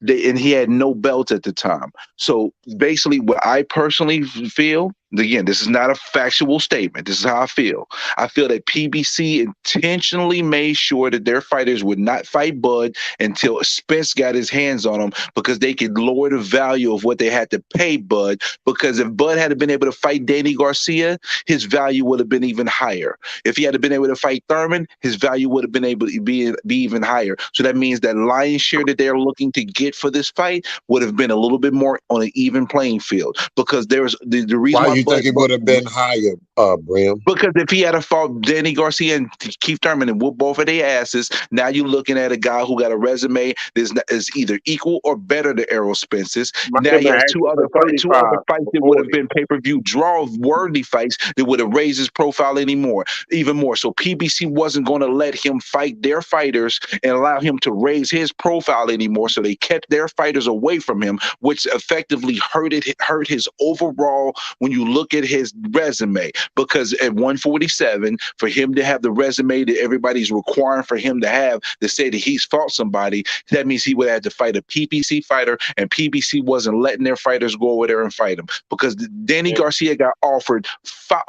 And he had no belt at the time. So basically, what I personally feel, again, this is not a factual statement. This is how I feel. I feel that PBC intentionally made sure that their fighters would not fight Bud until Spence got his hands on them because they could lower the value of what they had to pay Bud. Because if Bud had been able to fight Danny Garcia, his value would have been even higher. If he had been able to fight Thurman, his value would have been able to be even higher. So that means that lion's share that they're looking to get for this fight would have been a little bit more on an even playing field. Because there's the reason Why why you Bud think it would have been higher, Brim? because if he had a fought Danny Garcia and Keith Thurman and whoop both of their asses, now you're looking at a guy who got a resume is either equal or better to Errol Spence's. Might Now have he been has asking for two other 35 fights or that would have 40. been pay per view draw worthy fights that would have raised his profile anymore, even more. So PBC wasn't going to let him fight their fighters and allow him to raise his profile anymore. So they kept their fighters away from him, which effectively hurt his overall when you look at his resume. Because at 147, for him to have the resume that everybody's requiring for him to have to say that he's fought somebody, that means he would have to fight a PBC fighter, and PBC wasn't letting their fighters go over there and fight him because Danny And, Garcia got offered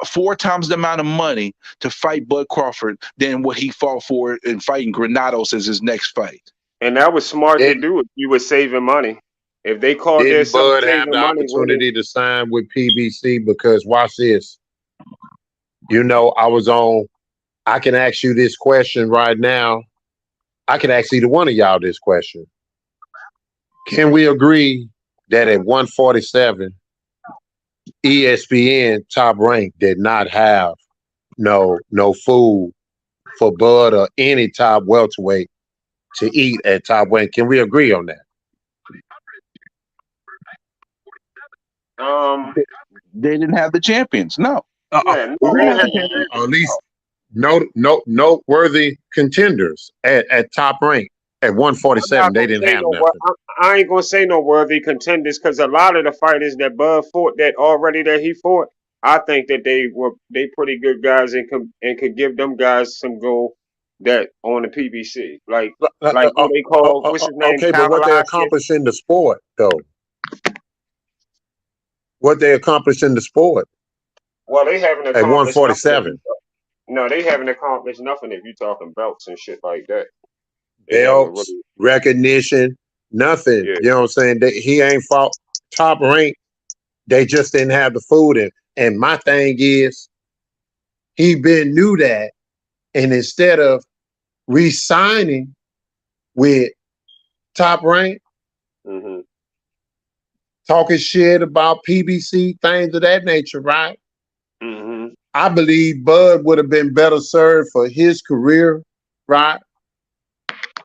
four times the amount of money to fight Bud Crawford than what he fought for in fighting Granados as his next fight. and that was smart to Didn't do if you were saving money. If they called didn't themselves Bud have saving the money, wouldn't opportunity to sign with PBC? Because watch this. You know, I can ask you this question right now. I can ask either one of y'all this question. Can we agree that at 147, ESPN Top Rank did not have no food for Bud or any top welterweight to eat at Top Rank? Can we agree on that? They didn't have the champions. No, yeah, they no, didn't they have had the champions. Or at least noteworthy contenders at Top Rank at I'm not 147. They gonna didn't say have no. nothing. I ain't gonna say no worthy contenders because a lot of the fighters that Bud fought that he fought, I think that they pretty good guys and could give them guys some go that on the PBC. Like who they call what's his name, Okay, but what they Kavaliauskas. accomplished in the sport, though, what they accomplished in the sport Well, they haven't at accomplished nothing if 147, you no, they haven't accomplished nothing if you talking belts and shit like that. They haven't belts, really. recognition, nothing. Yeah. You know what I'm saying? He ain't fought Top Rank. They just didn't have the food. And my thing is, he been knew that. And instead of re-signing with Top Rank, Hmm. talking shit about PBC, things of that nature, right? Hmm. I believe Bud would have been better served for his career, right?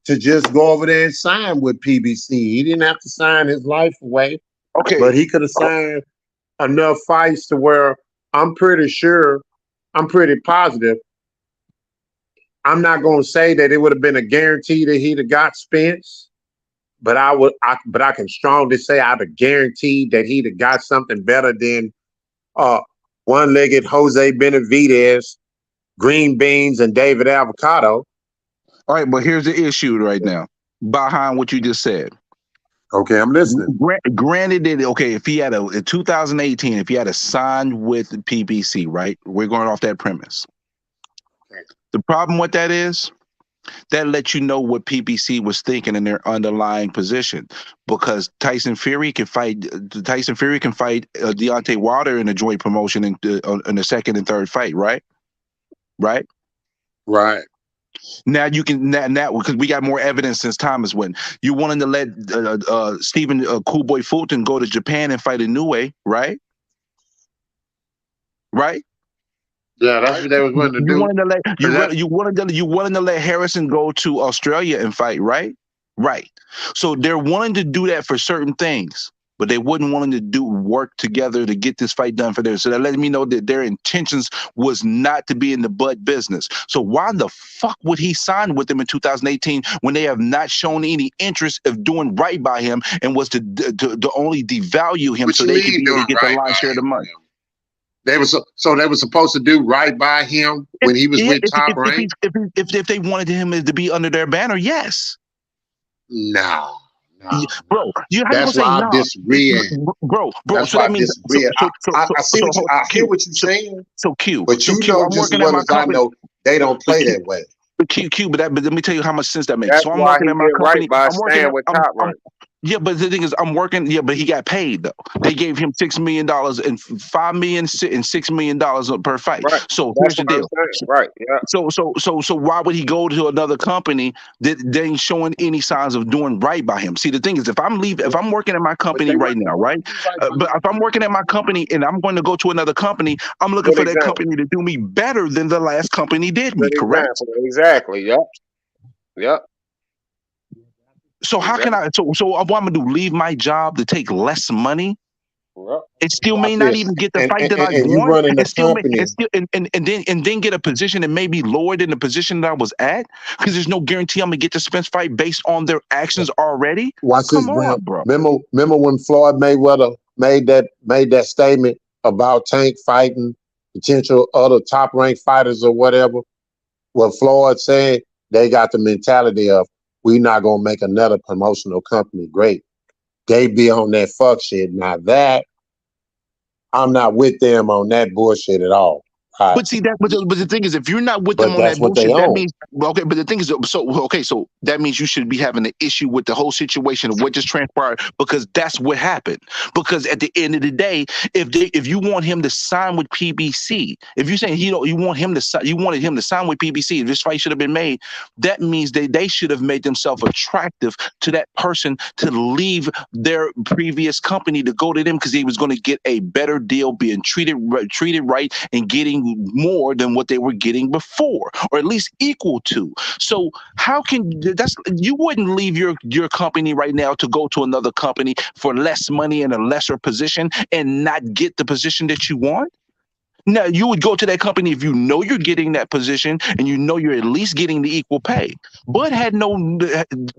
To just go over there and sign with PBC. He didn't have to sign his life away, Okay, but he could have signed enough fights to where I'm pretty sure, I'm pretty positive. I'm not going to say that it would have been a guarantee that he'd have got Spence, but but I can strongly say I'd have guaranteed that he'd have got something better than uh, one-legged Jose Benavidez, Green Beans, and David Avocado. all right, but here's the issue right now behind what you just said. Okay, I'm listening. Granted that okay, if he had in 2018, if he had a signed with the PBC, right? We're going off that premise. The problem with that is that lets you know what PBC was thinking in their underlying position, because Tyson Fury can fight Deontay Wilder in a joint promotion in the second and third fight, right? Right. Right. Now you can now because we got more evidence since Thomas went. You wanted to let Stephen Coolboy Fulton go to Japan and fight Inoue, right? Right. Yeah, that's what they was wanting to You do. wanted to let Cause that, you wanted to let Harrison go to Australia and fight, right? Right. So they're wanting to do that for certain things, but they wouldn't wanting to do work together to get this fight done for them. So that let me know that their intentions was not to be in the butt business. So why the fuck would he sign with them in 2018 when they have not shown any interest of doing right by him and was to only devalue him what so you they could mean be able to doing get the right lion's share of the by money? him? They was so they were supposed to do right by him when he was Yeah, with Top Rank. if they wanted him to be under their banner, yes. No, no, no. Bro, how you gonna That's say why I'm no, disagreeing. bro? That's So why that I'm means disagreeing. I see what you I hear Q, what you're saying, Q, but you know I'm just as working at well my as I company, know they don't but play that way. but let me tell you how much sense that makes. That's So I'm why working he at my did right company. by staying with Top I'm Rank. yeah, but the thing is, I'm working. Yeah, but he got paid though. They gave him $6 million and $5 million and $6 million per fight. Right. So That's here's the what I'm deal. saying. Right. Yeah. So why would he go to another company that they ain't showing any signs of doing right by him? See, the thing is, if I'm working at my But they company right wasn't now, supposed right? to do right by But if I'm working at my company and I'm going to go to another company, I'm looking Good for that example. company to do me better than the last company did me. Good Correct? example. Exactly. Yep. Yep. So how can Exactly. I? So what I'm gonna do? Leave my job to take less money? Yep. And still may watch not this. even get the And, fight and that I and you want, running the and still may company. and then get a position that may be lower than the position that I was at, because there's no guarantee I'm gonna get the Spence fight based on their actions already. Watch this, Come Brim. on, bro. Remember when Floyd Mayweather made that statement about Tank fighting potential other top ranked fighters or whatever? What Floyd said, they got the mentality of we not gonna make another promotional company great. They be on that fuck shit. Now that I'm not with them on that bullshit at all. Right. But see that, but the thing is, if you're not with them But on that's that what they bullshit, that own. means well, okay. But the thing is, so that means you should be having an issue with the whole situation of what just transpired, because that's what happened. Because at the end of the day, if you want him to sign with PBC, if you're saying you want him to you wanted him to sign with PBC, if this fight should have been made, that means they should have made themselves attractive to that person to leave their previous company to go to them, because he was going to get a better deal, being treated right, and getting more than what they were getting before, or at least equal to. So how can that's you wouldn't leave your company right now to go to another company for less money and a lesser position and not get the position that you want? Now, you would go to that company if you know you're getting that position and you know you're at least getting the equal pay. Bud had no,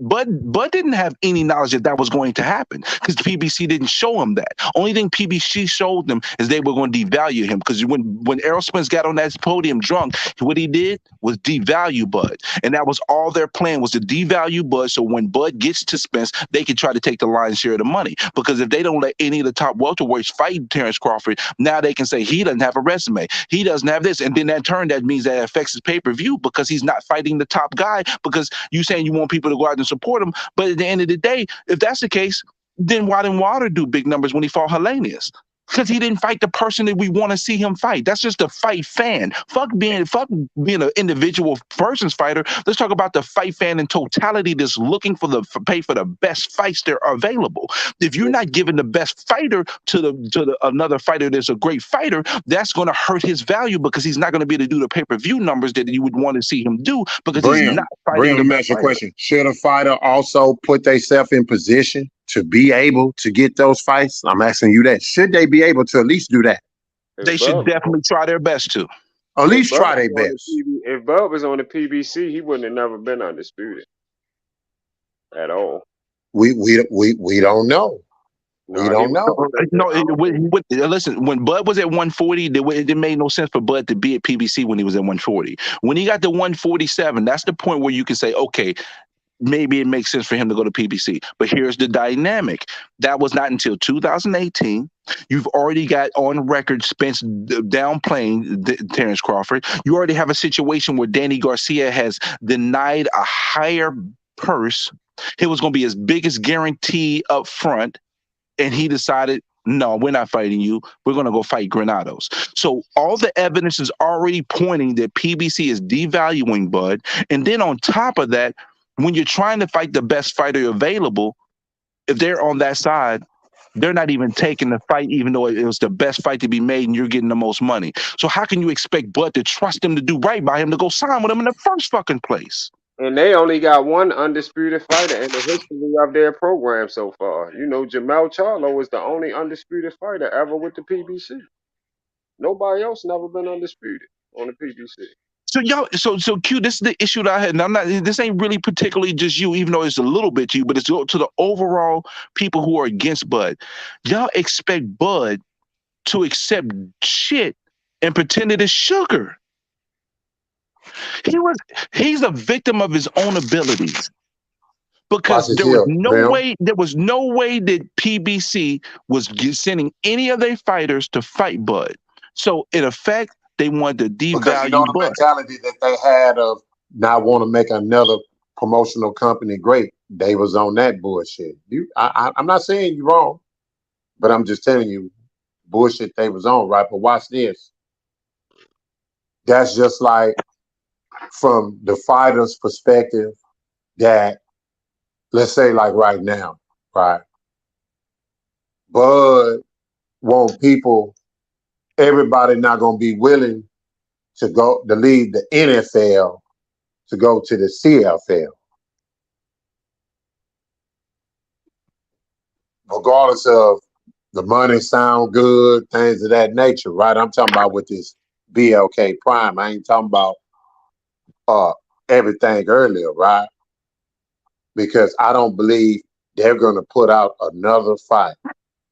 Bud didn't have any knowledge that that was going to happen, because PBC didn't show him that. Only thing PBC showed them is they were going to devalue him, because when Errol Spence got on that podium drunk, what he did was devalue Bud, and that was all their plan, was to devalue Bud. So when Bud gets to Spence, they can try to take the lion's share of the money. Because if they don't let any of the top welterweights fight Terrence Crawford, now they can say he doesn't have a resume. He doesn't have this. And then that turn, that means that affects his pay-per-view, because he's not fighting the top guy, because you saying you want people to go out and support him. But at the end of the day, if that's the case, then why didn't Wilder do big numbers when he fought Hellenius? Because he didn't fight the person that we want to see him fight. That's just a fight fan. Fuck being an individual person's fighter. Let's talk about the fight fan in totality that's looking for pay for the best fights that are available. If you're not giving the best fighter to the another fighter that's a great fighter, that's going to hurt his value, because he's not going to be able to do the pay-per-view numbers that you would want to see him do, because he's not fighting Brim, the let me best ask you a fighter. question. Should a fighter also put themselves in position to be able to get those fights? I'm asking you that. Should they be able to at least do that? They should definitely try their best to. At If least Bud try was their on the best. if Bud was on the PBC, he wouldn't have never been undisputed at all. We don't know. We No, he don't would. know. No, I don't think. listen. When Bud was at 140, it made no sense for Bud to be at PBC when he was at 140. When he got to 147, that's the point where you can say, okay, maybe it makes sense for him to go to PBC. But here's the dynamic. That was not until 2018. You've already got on record Spence downplaying Terrence Crawford. You already have a situation where Danny Garcia has denied a higher purse. It was going to be his biggest guarantee up front, and he decided, no, we're not fighting you. We're going to go fight Granados. So all the evidence is already pointing that PBC is devaluing Bud. And then on top of that, when you're trying to fight the best fighter available, if they're on that side, they're not even taking the fight, even though it was the best fight to be made and you're getting the most money. So how can you expect Bud to trust him to do right by him to go sign with him in the first fucking place? And they only got one undisputed fighter in the history of their program so far. You know, Jamel Charlo is the only undisputed fighter ever with the PBC. Nobody else never been undisputed on the PBC. So y'all, so Q, this is the issue that I had. And I'm not. This ain't really particularly just you, even though it's a little bit you, but it's to the overall people who are against Bud. Y'all expect Bud to accept shit and pretend it is sugar. He was. He's a victim of his own abilities Watch because his there was heel, no Rim. way. There was no way that PBC was sending any of their fighters to fight Bud. So in effect, they wanted to Because you know devalue the Bud. mentality that they had of not want to make another promotional company great. They was on that bullshit. I'm not saying you're wrong, but I'm just telling you bullshit they was on, right? But watch this. That's just like from the fighter's perspective that, let's say like right now, right? Bud want people, everybody not gonna be willing to go to leave the NFL to go to the CFL, regardless of the money sound good, things of that nature, right? I'm talking about with this BLK Prime. I ain't talking about uh everything earlier, right? Because I don't believe they're gonna put out another fight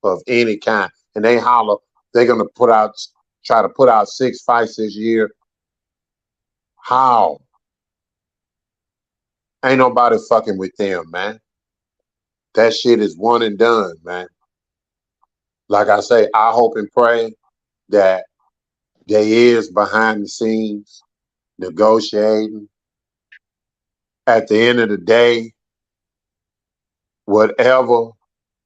of any kind. And they holler, they're gonna try to put out 6 fights this year. How? Ain't nobody fucking with them, man. That shit is one and done, man. Like I say, I hope and pray that they is behind the scenes negotiating. At the end of the day, whatever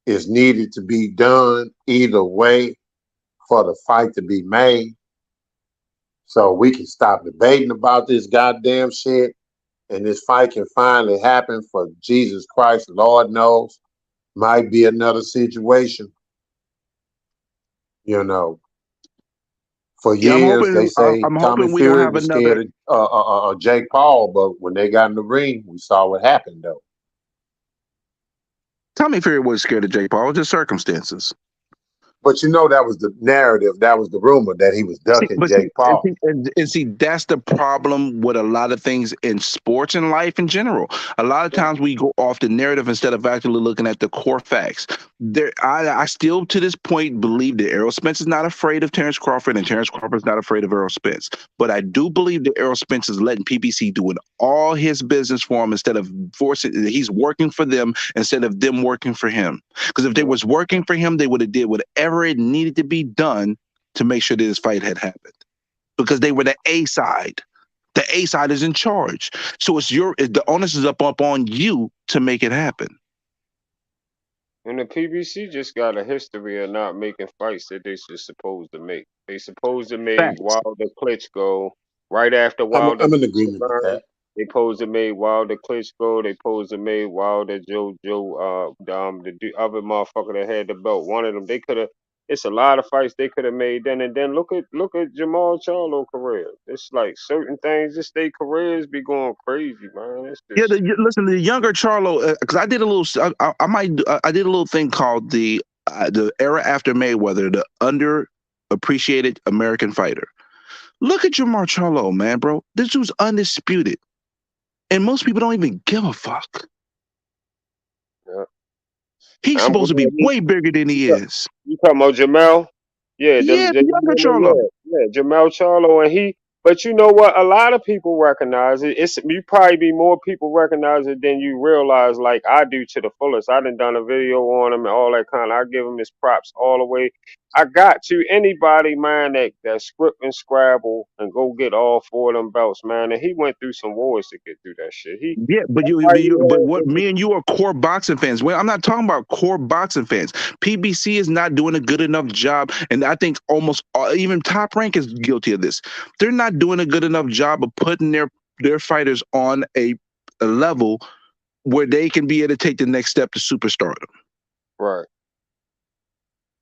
is needed to be done, either way, for the fight to be made, so we can stop debating about this goddamn shit, and this fight can finally happen for Jesus Christ. Lord knows, might be another situation, you know. For Yeah, I'm years, they hoping. say I'm Tommy hoping we don't Fury have was another. scared of Jake Paul, but when they got in the ring, we saw what happened, though. Tommy Fury was scared of Jake Paul. It was just circumstances. But you know that was the narrative, that was the rumor that he was See, ducking but see, Jake Paul. and see, that's the problem with a lot of things in sports and life in general. A lot of times we go off the narrative instead of actually looking at the core facts. I still to this point believe that Errol Spence is not afraid of Terrence Crawford, and Terrence Crawford is not afraid of Errol Spence. But I do believe that Errol Spence is letting PBC doing all his business for him instead of forcing. He's working for them instead of them working for him. Because if they Yeah. was working for him, they would have did whatever it needed to be done to make sure that this fight had happened because they were the A side. The A side is in charge, so the onus is up on you to make it happen. And the PBC just got a history of not making fights that they just supposed to make. They supposed to make Facts. Wilder Klitschko right after I'm, Wilder I'm in beat agreement with Laverne. that. They supposed to make Wilder Klitschko. They supposed to make Wilder the other motherfucker that had the belt. One of them. They could have. It's a lot of fights they could have made then. And then look at Jamal Charlo career. It's like certain things. Just their careers be going crazy, man. It's Yeah, just listen, the younger Charlo, because I did a little, I did a little thing called the era after Mayweather, the underappreciated American fighter. Look at Jamar Charlo, man, bro. This dude's undisputed, and most people don't even give a fuck. yeah. He's I'm supposed glad to be he. way bigger than he is. You talking about Jamel? Yeah, Yeah, the the younger young one, Charlo. yeah, Jamel Charlo, and he. But you know what? A lot of people recognize it. It's you probably be more people recognize it than you realize. Like I do to the fullest. I done a video on him and all that kind. I give him his props all the way. I got to anybody, man, that script and scrabble and go get all four of them belts, man. And he went through some wars to get through that shit. Yeah, but what me and you are core boxing fans. Well, I'm not talking about core boxing fans. PBC is not doing a good enough job, and I think almost even Top Rank is guilty of this. They're not doing a good enough job of putting their fighters on a level where they can be able to take the next step to superstardom. Right.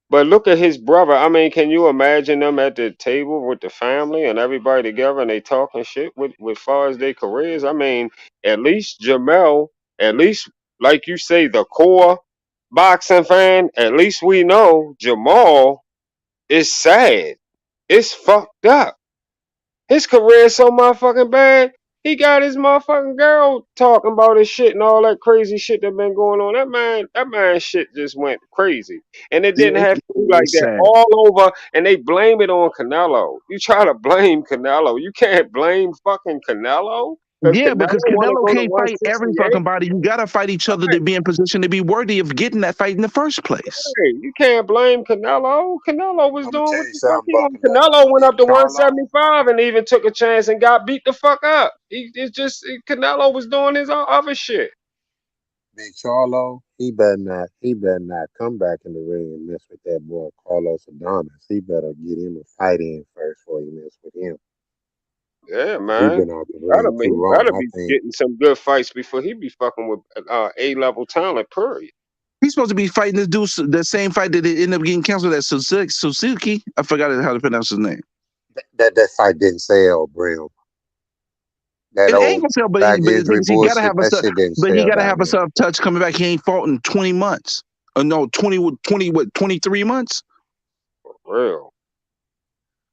But look at his brother. I mean, can you imagine them at the table with the family and everybody together and they talking shit with far as their careers? I mean, at least Jamel, at least like you say, the core boxing fan, at least we know Jamal is sad. It's fucked up. His career is so motherfucking bad. He got his motherfucking girl talking about his shit and all that crazy shit that been going on. That man shit just went crazy. And it Yeah, didn't have to be like it's that sad. all over and they blame it on Canelo. You try to blame Canelo. You can't blame fucking Canelo. Because Yeah, Canelo because wanna Canelo go to can't fight every 168. fucking body. You gotta fight each other to be in position to be worthy of getting that fight in the first place. Hey, you can't blame Canelo. Canelo was I'm gonna doing tell what you the fuck something, he wanted. Buckle. Canelo went Big up to Charlo, 175 and even took a chance and got beat the fuck up. Canelo was doing his other shit. Big Charlo, he better not come back in the ring and mess with that boy Carlos Adonis. He better get him a fight in first before he mess with him. Yeah, He man. been out the ring too He long, better I be think. getting some good fights before he be fucking with A-level talent, period. He's supposed to be fighting this dude, the same fight that ended up getting canceled at Suzuki. I forgot how to pronounce his name. That fight didn't sell, Brim. That It ain't old gonna sell, back but the thing injury is, he gotta bullshit, have that shit didn't but he sell gotta down have a there. soft touch coming back. He ain't fought in 20 months. No, 23 months. For real.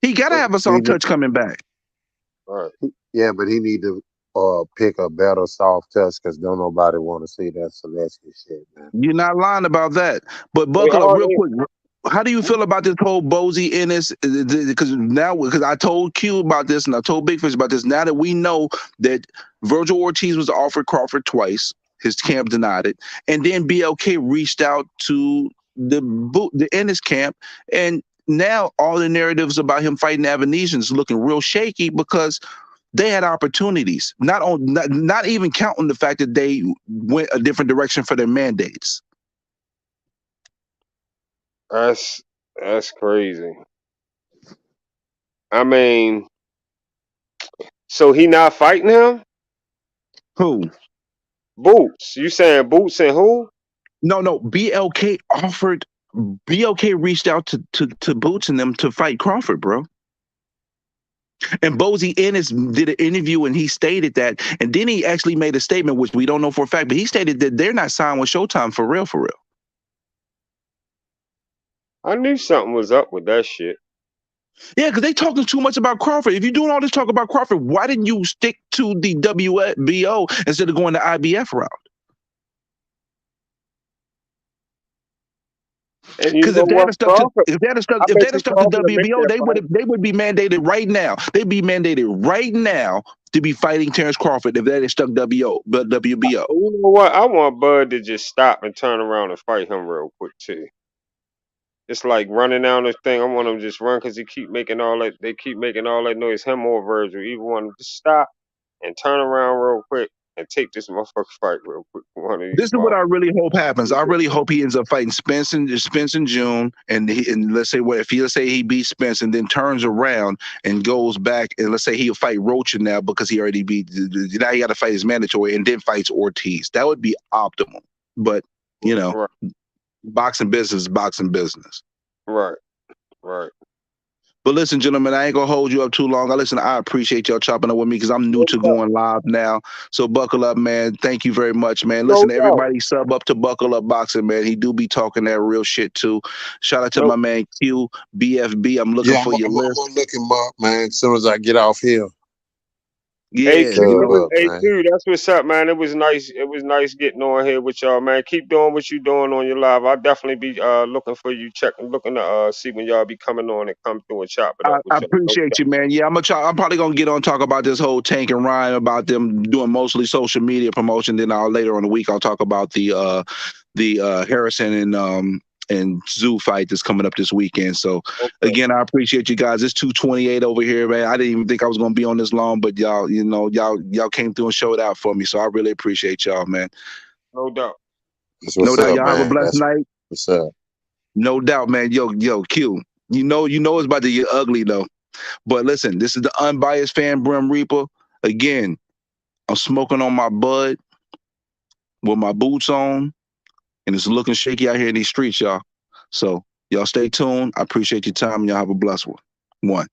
He gotta But, have a He soft ne- touch coming back. right. yeah, but he need to pick a better soft touch because don't nobody want to see that Celestia shit, man. You're not lying about that. But They buckle up all real quick. How do you feel about this whole Bozy Ennis? Because I told Q about this and I told Big Fish about this. Now that we know that Virgil Ortiz was offered Crawford twice, his camp denied it, and then BLK reached out to the Ennis camp, and now all the narratives about him fighting Avanesians looking real shaky because they had opportunities. Not even counting the fact that they went a different direction for their mandates. that's crazy. I mean, so he not fighting him? Who? Boots. You saying Boots and who? No. BLK reached out to Boots and them to fight Crawford, bro. And Bozy Ennis did an interview and he stated that, and then he actually made a statement which we don't know for a fact, but he stated that they're not signed with Showtime for real, for real. I knew something was up with that shit. Yeah, because they talking too much about Crawford. If you're doing all this talk about Crawford, why didn't you stick to the WBO instead of going the IBF route? And you Because know what, Crawford? I if bet they'd have you stuck to Crawford will make WBO, that fight. they would be mandated right now. They'd be mandated right now to be fighting Terrence Crawford if they had stuck WBO. You know what? I want Bud to just stop and turn around and fight him real quick too. It's like running down this thing. I want him to just run because he keep making all that. They keep making all that noise. Him or Virgil. Either one. Just stop and turn around real quick and take this motherfucker fight real quick. One of these This is what I motherfuckers. really hope happens. I really hope he ends up fighting Spence in June, and let's say let's say he beats Spence and then turns around and goes back and let's say he'll fight Rocha now because he already beat. Now he got to fight his mandatory and then fights Ortiz. That would be optimal. But you know, Right, boxing business is boxing business. right, right. But listen, gentlemen, I ain't gonna hold you up too long. I appreciate y'all chopping up with me because I'm new No to doubt. going live now. So buckle up, man. Thank you very much, man. No Listen, doubt. everybody sub up to Buckle Up Boxing, man. He do be talking that real shit too. Shout out to No. my man Q, BFB. I'm looking Yeah, for your I'm list. gonna look him up, man, as soon as I get off here. Hey Yeah, Q, you it know. was Good look, hey man. Q, that's what's up, man. It was nice. It was nice getting on here with y'all, man. Keep doing what you doing on your live. I'll definitely be looking for you, looking to see when y'all be coming on and come through and chop it up I with y'all. No appreciate doubt. you, man. Yeah, I'm gonna try. I'm probably gonna get on talk about this whole Tank and Ryan about them doing mostly social media promotion. Then I'll later on the week I'll talk about the Harrison and Zoo fight that's coming up this weekend. So Okay, again, I appreciate you guys. It's 2:28 over here, man. I didn't even think I was gonna be on this long, but y'all, y'all came through and showed out for me. So I really appreciate y'all, man. no doubt. That's No what's doubt. up, Y'all have a man. blessed That's night. what's up. No doubt, man. Yo, Q. You know it's about to get ugly though. But listen, this is the unbiased fan, Brim Reaper. Again, I'm smoking on my bud with my boots on, and it's looking shaky out here in these streets, y'all. So y'all stay tuned. I appreciate your time, and y'all have a blessed one. One.